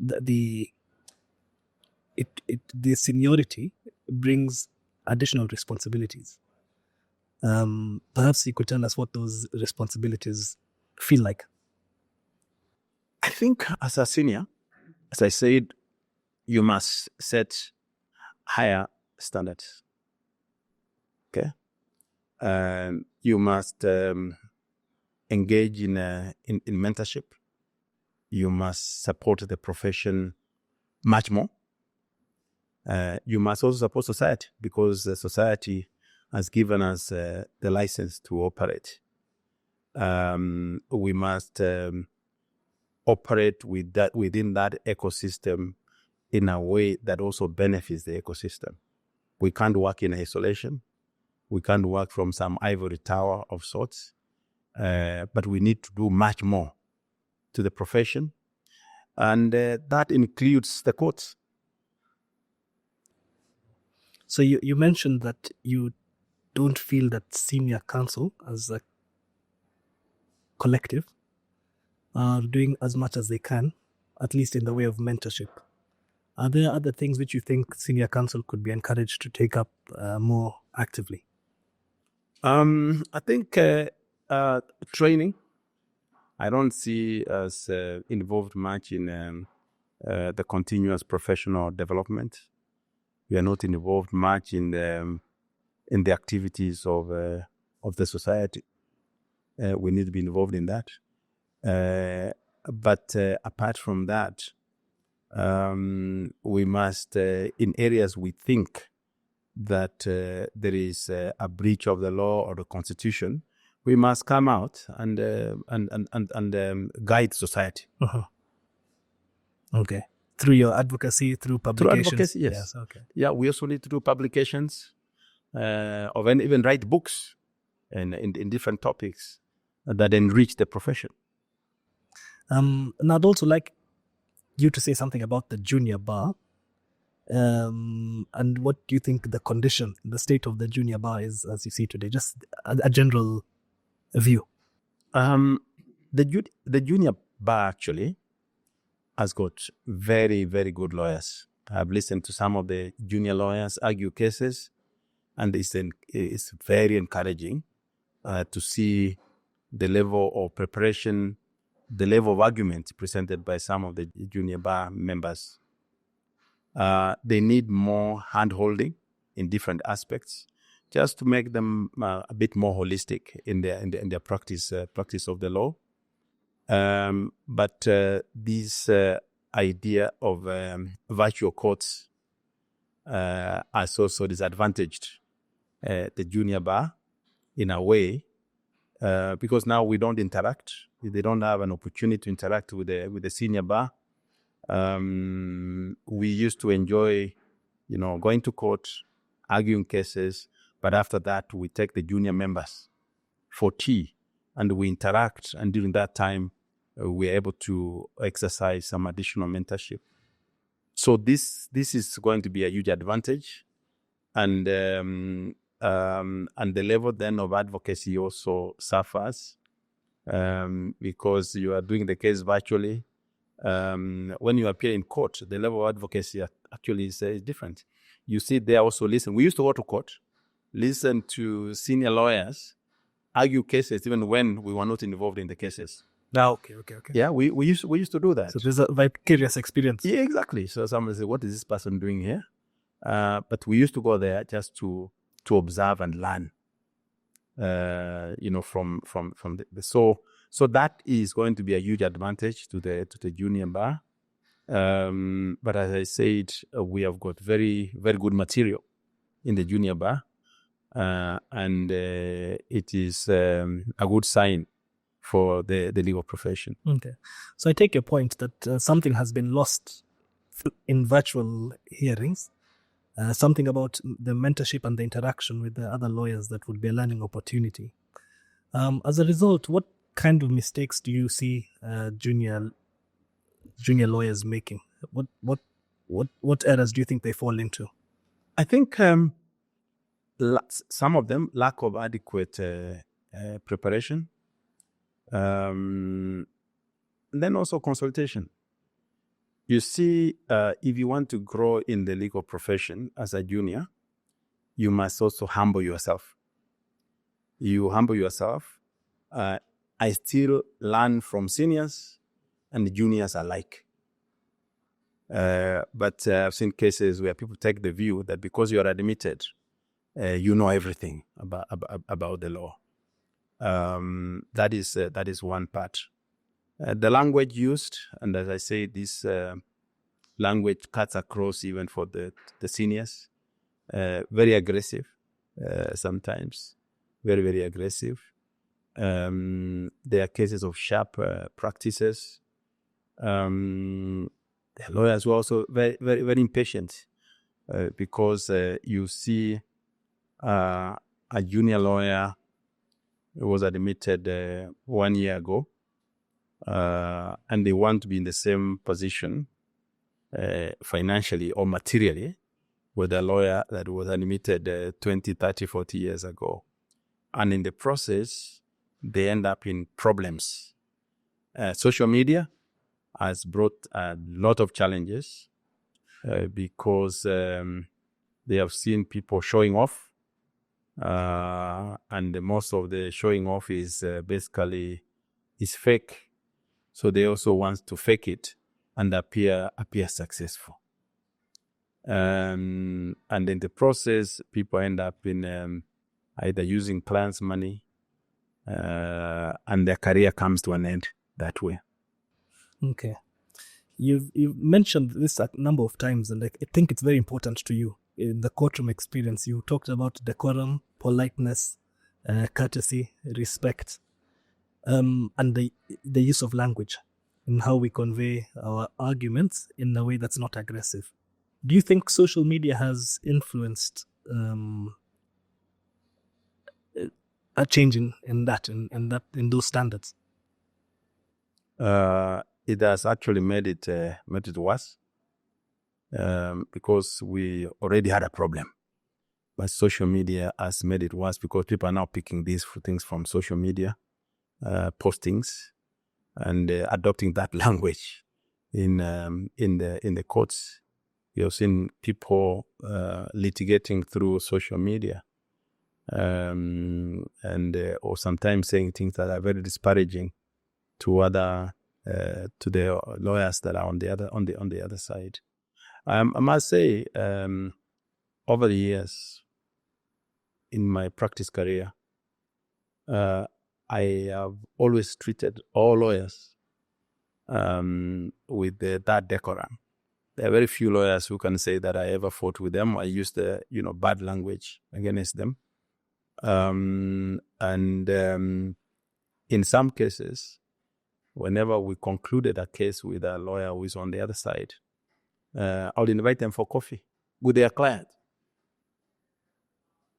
the seniority brings additional responsibilities. Perhaps you could tell us what those responsibilities feel like. I think as a senior, as I said, you must set higher standards. Okay, you must engage in mentorship. You must support the profession much more. You must also support society, because society has given us the license to operate. We must operate within that ecosystem in a way that also benefits the ecosystem. We can't work in isolation. We can't work from some ivory tower of sorts, but we need to do much more to the profession, and that includes the courts. So you mentioned that you don't feel that senior counsel as a collective are doing as much as they can, at least in the way of mentorship. Are there other things which you think senior counsel could be encouraged to take up more actively? I think training. I don't see us involved much in the continuous professional development. We are not involved much in the activities of the society. We need to be involved in that. But apart from that, we must, in areas we think that there is a breach of the law or the constitution, we must come out and guide society. Uh-huh. Okay. Through your advocacy, through publications? Through advocacy, yes. Okay. Yeah, we also need to do publications and even write books in different topics that enrich the profession. And I'd also like you to say something about the junior bar. And what do you think the condition, the state of the junior bar is as you see today? Just a general view. The junior bar actually has got very, very good lawyers. I've listened to some of the junior lawyers argue cases, and it's very encouraging to see the level of preparation, the level of argument presented by some of the junior bar members. They need more hand-holding in different aspects, just to make them a bit more holistic in their practice of the law. But this idea of virtual courts has also disadvantaged the junior bar in a way, because now we don't interact. They don't have an opportunity to interact with the senior bar. We used to enjoy, going to court, arguing cases, but after that we take the junior members for tea and we interact, and during that time we're able to exercise some additional mentorship. So this is going to be a huge advantage, and the level then of advocacy also suffers because you are doing the case virtually. When you appear in court, the level of advocacy actually is different. You sit there also listen. We used to go to court, listen to senior lawyers argue cases even when we were not involved in the cases. Okay. Yeah, we used to do that. So there's a vicarious experience. Yeah, exactly. So someone say, "What is this person doing here?" But we used to go there just to observe and learn. From the so that is going to be a huge advantage to the junior bar. But as I said, we have got very, very good material in the junior bar, and it is a good sign for the legal profession. Okay. So I take your point that something has been lost in virtual hearings, something about the mentorship and the interaction with the other lawyers that would be a learning opportunity. As a result, what kind of mistakes do you see junior lawyers making? What errors do you think they fall into? I think some of them lack of adequate preparation. Then also consultation. You see, if you want to grow in the legal profession as a junior, you must also humble yourself. You humble yourself. I still learn from seniors and juniors alike. But I've seen cases where people take the view that because you are admitted, you know everything about the law. That is one part. The language used, and as I say, this language cuts across even for the seniors. Very aggressive sometimes, very, very aggressive. There are cases of sharp practices. The lawyers were also very, very, very impatient because you see a junior lawyer who was admitted 1 year ago, and they want to be in the same position financially or materially with a lawyer that was admitted 20, 30, 40 years ago. And in the process, they end up in problems. Social media has brought a lot of challenges because they have seen people showing off, and most of the showing off is basically is fake. So they also want to fake it and appear successful. And in the process, people end up in either using clients' money, and their career comes to an end that way. Okay. You've mentioned this a number of times, and I think it's very important to you. In the courtroom experience, you talked about decorum, politeness, courtesy, respect, and the use of language and how we convey our arguments in a way that's not aggressive. Do you think social media has influenced a change in those standards? It has actually made it worse because we already had a problem. But social media has made it worse because people are now picking these things from social media postings and adopting that language in the courts. You've seen people litigating through social media, and or sometimes saying things that are very disparaging to other to the lawyers that are on the other side. I must say, over the years in my practice career, I have always treated all lawyers with that decorum. There are very few lawyers who can say that I ever fought with them. I used bad language against them, and in some cases, whenever we concluded a case with a lawyer who is on the other side, I would invite them for coffee with their client.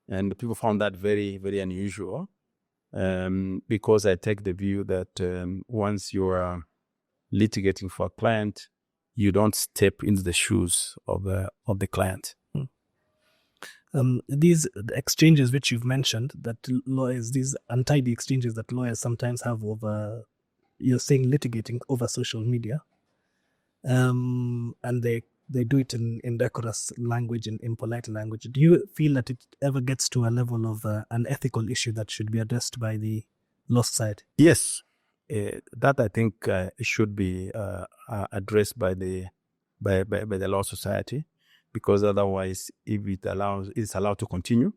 And people found that very, very unusual because I take the view that once you are litigating for a client, you don't step into the shoes of the client. These exchanges which you've mentioned, that lawyers, these untidy exchanges that lawyers sometimes have over, you're saying litigating over social media, and they do it in decorous language and impolite language. Do you feel that it ever gets to a level of an ethical issue that should be addressed by the law society? Yes, that I think should be addressed by the law society, because otherwise, if it's allowed to continue,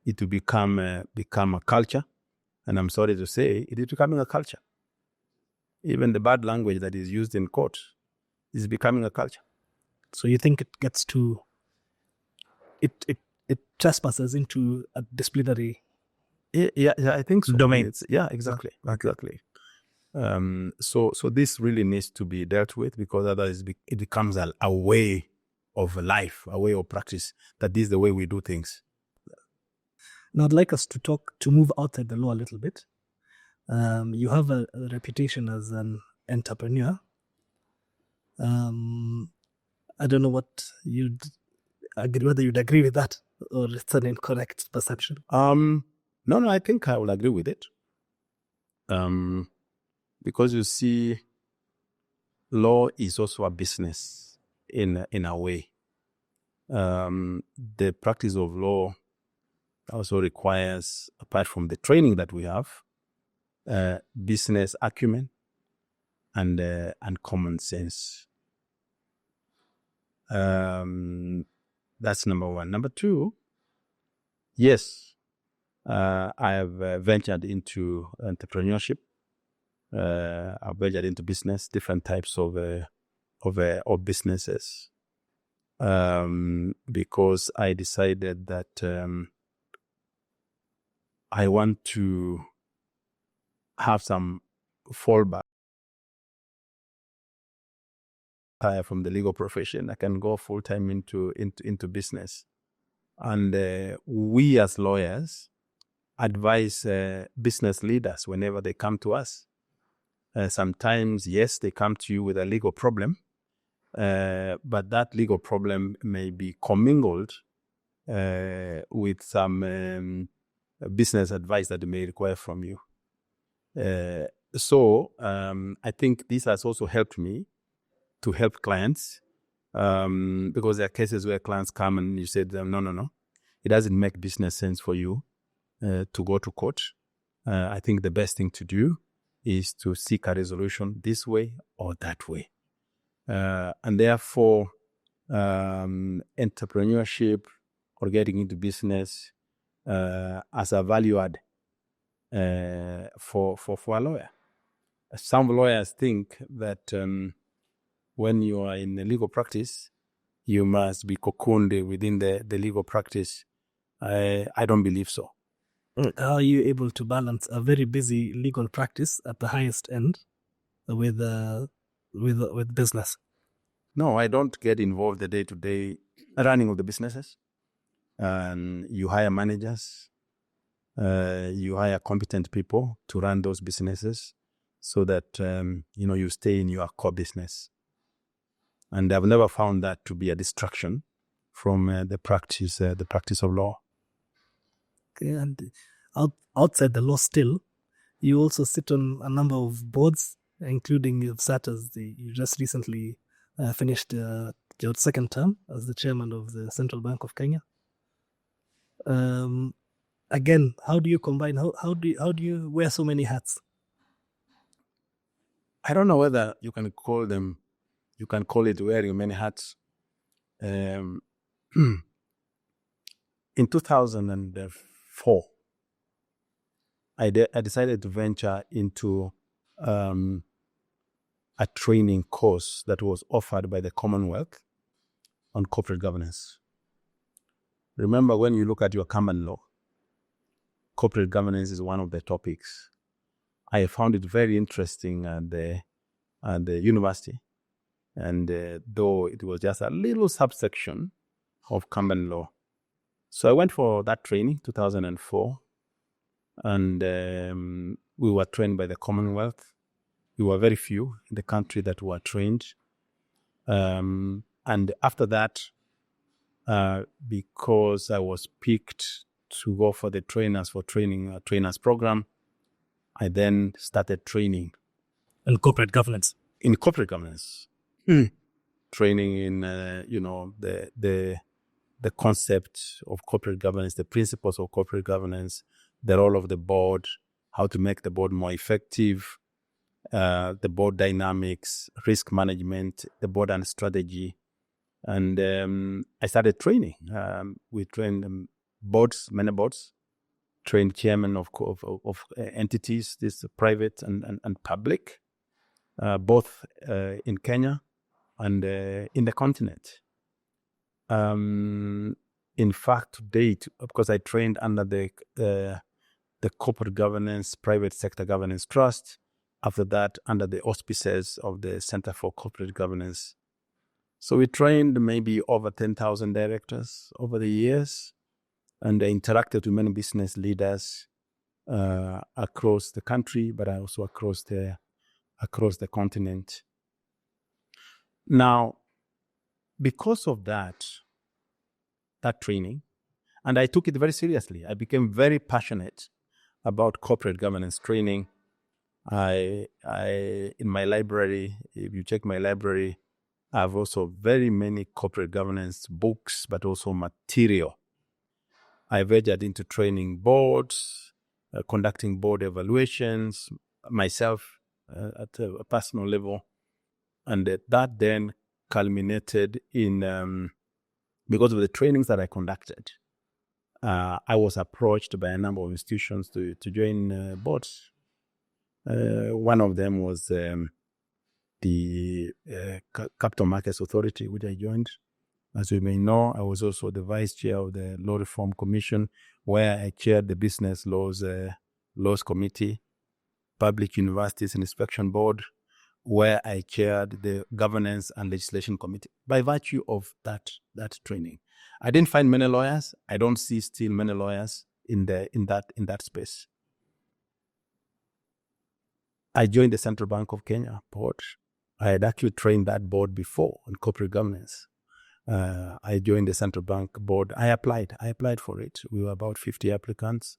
it will become a culture, and I'm sorry to say, it is becoming a culture. Even the bad language that is used in court is becoming a culture. So you think it gets to it trespasses into a disciplinary Yeah, I think so. Domain. Exactly. So this really needs to be dealt with, because otherwise it becomes a way of life, a way of practice, that this is the way we do things. Now I'd like us to move outside the law a little bit. You have a reputation as an entrepreneur. I don't know whether you'd agree with that, or it's an incorrect perception. No, I think I will agree with it. Because you see, law is also a business in a way. The practice of law also requires, apart from the training that we have, business acumen and common sense. That's number one. Number two, yes, I have ventured into entrepreneurship. I've ventured into business, different types of businesses, because I decided that I want to have some fallback retire from the legal profession. I can go full time into business. And we as lawyers advise business leaders whenever they come to us. Sometimes, yes, they come to you with a legal problem, but that legal problem may be commingled with some business advice that they may require from you. So I think this has also helped me to help clients, because there are cases where clients come and you say to them, no, it doesn't make business sense for you to go to court. I think the best thing to do is to seek a resolution this way or that way. And therefore, entrepreneurship or getting into business as a value add for a lawyer. Some lawyers think that when you are in the legal practice, you must be cocooned within the legal practice. I don't believe so. How are you able to balance a very busy legal practice at the highest end with business? No, I don't get involved the day-to-day running of the businesses. You hire managers, you hire competent people to run those businesses so that you stay in your core business. And I've never found that to be a distraction from the practice of law. Okay, and outside the law still, you also sit on a number of boards, including you've sat as you just recently finished your second term as the chairman of the Central Bank of Kenya. Again, how do you combine? How do you wear so many hats? I don't know whether you can call it wearing many hats. In 2004, I decided to venture into a training course that was offered by the Commonwealth on corporate governance. Remember, when you look at your common law, corporate governance is one of the topics. I found it very interesting at the university, and though it was just a little subsection of common law. So I went for that training, 2004, and we were trained by the Commonwealth. We were very few in the country that were trained. And after that, because I was picked to go for the trainers program, I then started training. In corporate governance? In corporate governance. Training in, the concept of corporate governance, the principles of corporate governance, the role of the board, how to make the board more effective, the board dynamics, risk management, the board and strategy. And I started training. We trained many boards, trained chairmen of entities, this private and public, both in Kenya and in the continent. In fact, to date, because I trained under the corporate governance, private sector governance trust, after that under the auspices of the Center for Corporate Governance. So we trained maybe over 10,000 directors over the years, and I interacted with many business leaders across the country, but also across the continent. Now, because of that training, and I took it very seriously, I became very passionate about corporate governance training. I in my library, if you check my library, I have also very many corporate governance books, but also material. I ventured into training boards, conducting board evaluations myself at a personal level. And that then culminated in, because of the trainings that I conducted, I was approached by a number of institutions to join boards. One of them was the Capital Markets Authority, which I joined. As you may know, I was also the vice chair of the Law Reform Commission, where I chaired the Business Laws Committee, Public Universities and Inspection Board, where I chaired the Governance and Legislation Committee by virtue of that training. I didn't find many lawyers. I don't see still many lawyers in that space. I joined the Central Bank of Kenya board. I had actually trained that board before on corporate governance. I joined the Central Bank board. I applied for it. We were about 50 applicants,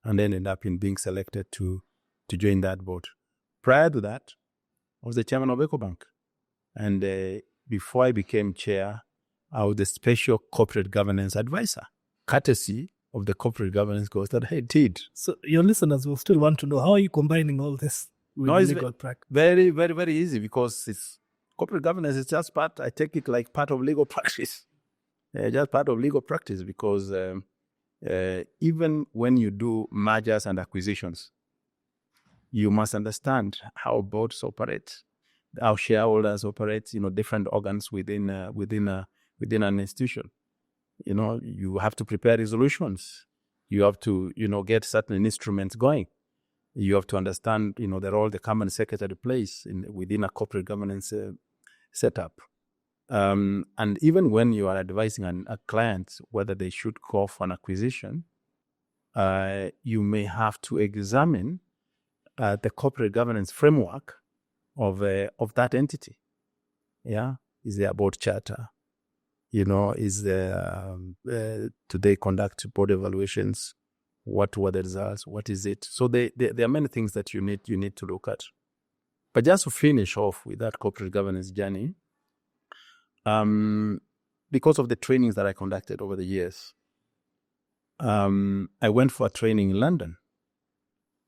and then ended up in being selected to join that board. Prior to that, I was the chairman of EcoBank. And before I became chair, I was the special corporate governance advisor, courtesy of the corporate governance course that I did. So your listeners will still want to know, how are you combining all this with legal practice? Very, very, very easy, because it's corporate governance is just part, I take it like part of legal practice. Just part of legal practice, because even when you do mergers and acquisitions, you must understand how boards operate, how shareholders operate, different organs within an institution. You have to prepare resolutions. You have to, get certain instruments going. You have to understand, the role the common secretary plays within a corporate governance setup. And even when you are advising a client whether they should go for an acquisition, you may have to examine the corporate governance framework of that entity. Yeah, is there a board charter? Is there do they conduct board evaluations? What were the results? What is it? So there are many things that you need to look at. But just to finish off with that corporate governance journey, because of the trainings that I conducted over the years, I went for a training in London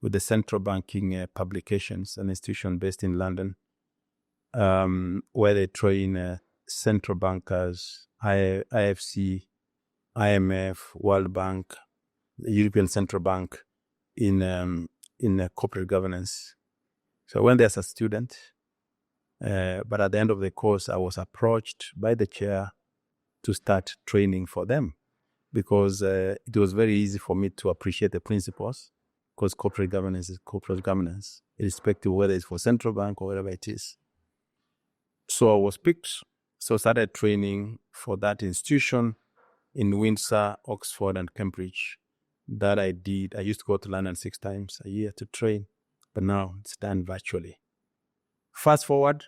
with the Central Banking Publications, an institution based in London, where they train central bankers, IFC, IMF, World Bank, the European Central Bank in corporate governance. So I went there as a student, but at the end of the course, I was approached by the chair to start training for them, because it was very easy for me to appreciate the principles, because corporate governance is corporate governance, irrespective of whether it's for central bank or whatever it is. So I was picked, so started training for that institution in Windsor, Oxford, and Cambridge. That I did. I used to go to London 6 times a year to train, but now it's done virtually. Fast forward,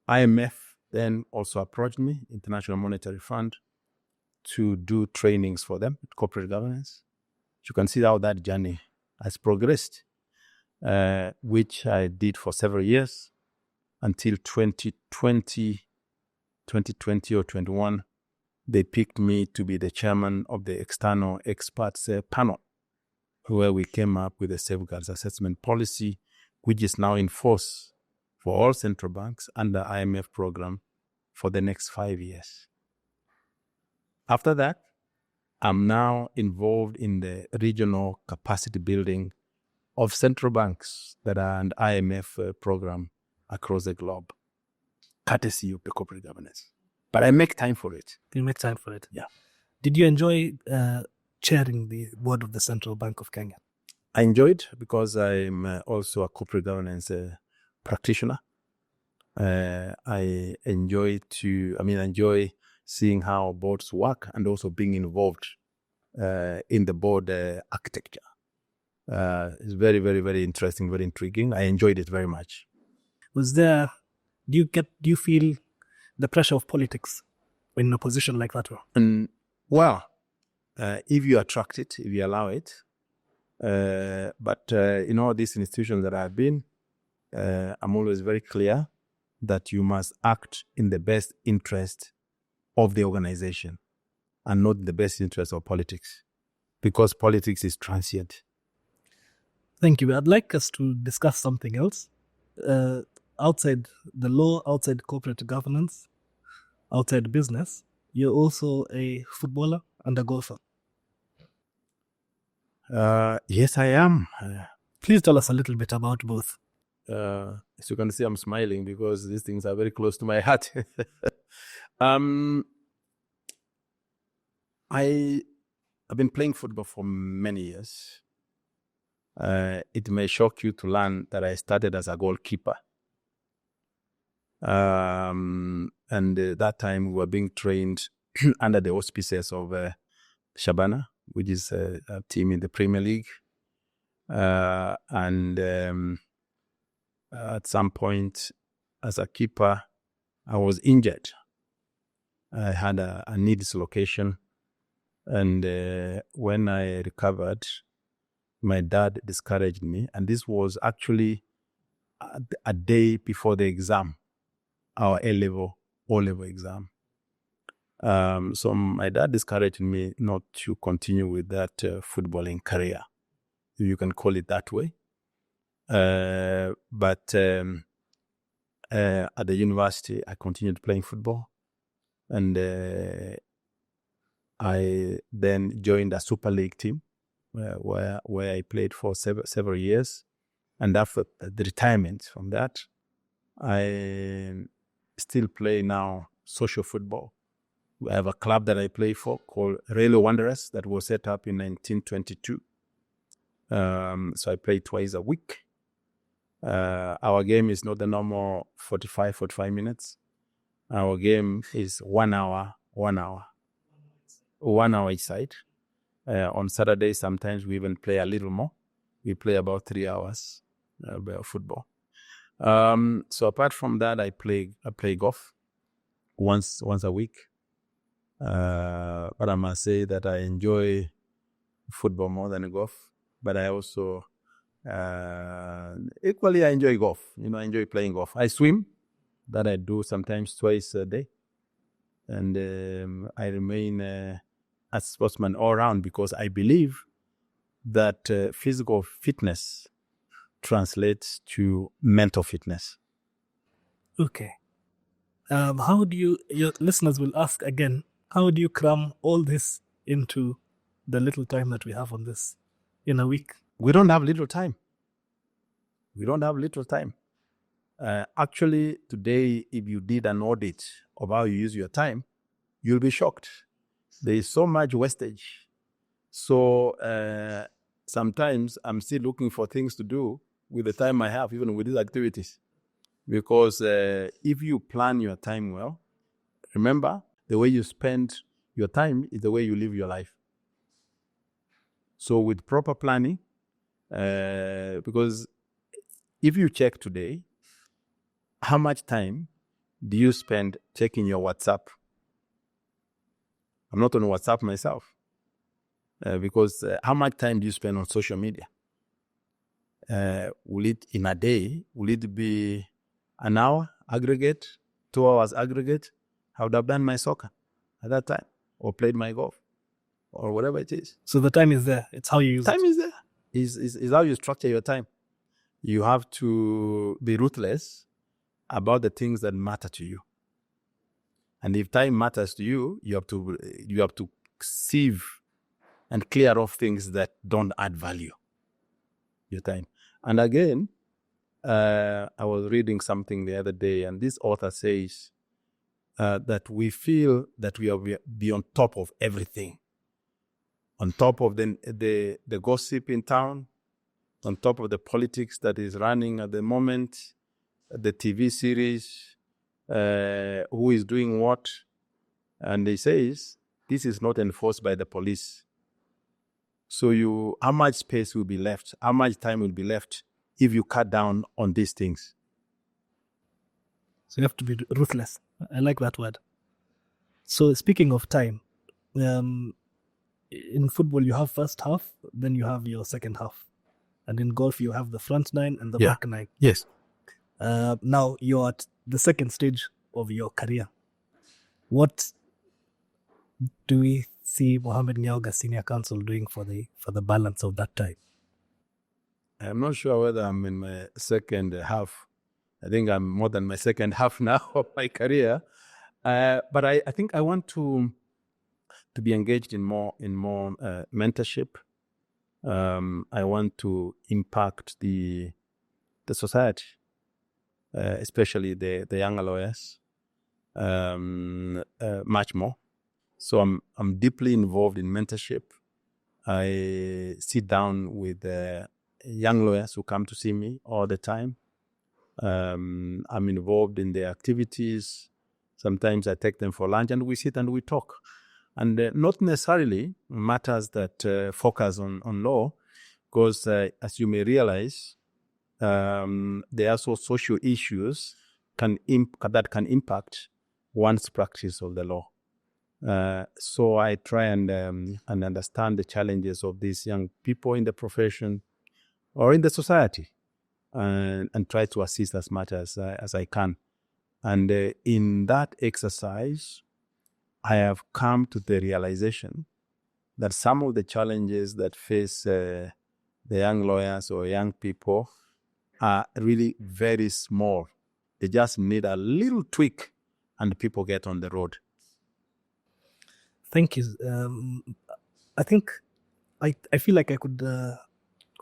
IMF then also approached me, International Monetary Fund, to do trainings for them, corporate governance. You can see how that journey has progressed, which I did for several years until 2020 or 21. They picked me to be the chairman of the external experts panel, where we came up with a safeguards assessment policy, which is now in force for all central banks under IMF program for the next 5 years. After that, I'm now involved in the regional capacity building of central banks that are an IMF program across the globe, courtesy of the corporate governance. But I make time for it. You make time for it? Yeah. Did you enjoy chairing the board of the Central Bank of Kenya? I enjoyed, because I'm also a corporate governance practitioner. I enjoy seeing how boards work, and also being involved in the board architecture. It's very, very, very interesting, very intriguing. I enjoyed it very much. Do you feel the pressure of politics in a position like that? If you attract it, if you allow it, but these institutions that I've been, I'm always very clear that you must act in the best interest of the organization and not in the best interest of politics, because politics is transient. Thank you. I'd like us to discuss something else. Outside the law, outside corporate governance, outside business, you're also a footballer and a golfer. Yes, I am. Please tell us a little bit about both. As you can see, I'm smiling because these things are very close to my heart. I've been playing football for many years. It may shock you to learn that I started as a goalkeeper. And that time we were being trained under the auspices of Shabana, which is a team in the Premier League. And at some point, as a keeper, I was injured. I had a knee dislocation. And when I recovered, my dad discouraged me. And this was actually a day before the exam, our O-level exam. So my dad discouraged me not to continue with that footballing career, if you can call it that way. But at the university, I continued playing football. And I then joined a Super League team where I played for several years. And after the retirement from that, I still play now social football. We have a club that I play for called Railway Wanderers that was set up in 1922. So I play twice a week. Our game is not the normal 45 minutes. Our game is 1 hour. 1 hour each side. On Saturday, sometimes we even play a little more. We play about 3 hours of football. So apart from that, I play golf once a week. But I must say that I enjoy football more than golf. But I also equally I enjoy golf. I enjoy playing golf. I swim. That I do sometimes twice a day. And I remain a sportsman all around because I believe that physical fitness translates to mental fitness. Okay. How do your listeners will ask again, how do you cram all this into the little time that we have on this in a week? We don't have little time. Actually, today, if you did an audit of how you use your time, you'll be shocked. There is so much wastage. So sometimes I'm still looking for things to do with the time I have, even with these activities. Because if you plan your time well, remember, the way you spend your time is the way you live your life. So with proper planning, because if you check today, how much time do you spend checking your WhatsApp? I'm not on WhatsApp myself. Because how much time do you spend on social media? Will it, in a day, will it be an hour aggregate, 2 hours aggregate? I would have done my soccer at that time or played my golf or whatever it is. So the time is there. It's how you use it. Time is there. Is how you structure your time. You have to be ruthless about the things that matter to you. And if time matters to you, you have to sieve and clear off things that don't add value. Your time. And again, I was reading something the other day, and this author says that we feel that we are be on top of everything, on top of the gossip in town, on top of the politics that is running at the moment, the TV series, who is doing what. And he says, this is not enforced by the police. So how much space will be left? How much time will be left if you cut down on these things? So you have to be ruthless. I like that word. So speaking of time, in football you have first half, then you have your second half. And in golf you have the front nine and the back nine. Yes. Now you're at the second stage of your career. What do we see Mohammed Nyaoga, senior counsel, doing for the balance of that time? I'm not sure whether I'm in my second half. I think I'm more than my second half now of my career. But I think I want to be engaged in more mentorship. I want to impact the society, especially the younger lawyers, much more. So I'm deeply involved in mentorship. I sit down with young lawyers who come to see me all the time. I'm involved in their activities. Sometimes I take them for lunch and we sit and we talk. And not necessarily matters that focus on law, because as you may realize, there are also social issues that can impact one's practice of the law. So I try and understand the challenges of these young people in the profession or in the society, and try to assist as much as I can. And in that exercise, I have come to the realization that some of the challenges that face the young lawyers or young people are really very small. They just need a little tweak and people get on the road. Thank you. I think I feel like I could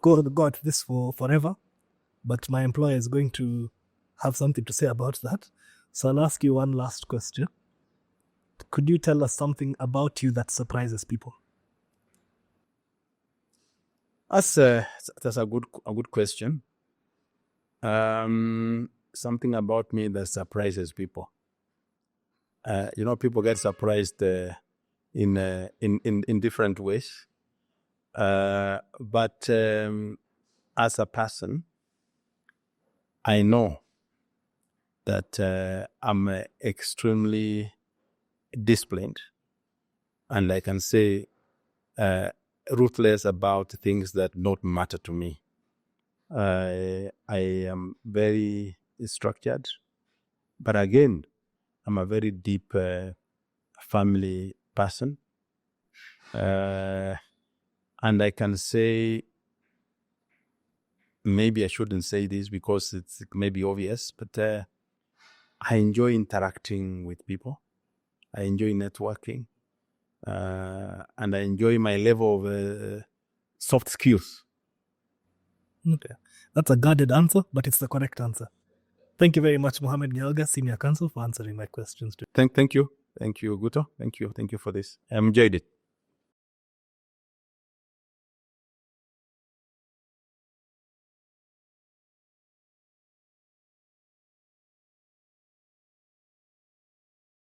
go at this for forever, but my employer is going to have something to say about that. So I'll ask you one last question. Could you tell us something about you that surprises people? That's a good question. Something about me that surprises people. People get surprised in different ways. But as a person, I know that I'm extremely disciplined, and I can say ruthless about things that don't matter to me. I am very structured, but again, I'm a very deep family person. And I can say, maybe I shouldn't say this because it's maybe obvious, but I enjoy interacting with people. I enjoy networking. And I enjoy my level of soft skills. Okay. That's a guarded answer, but it's the correct answer. Thank you very much, Mohammed Nyaoga, Senior Counsel, for answering my questions. Thank you. Thank you, Guto. Thank you for this. I enjoyed it.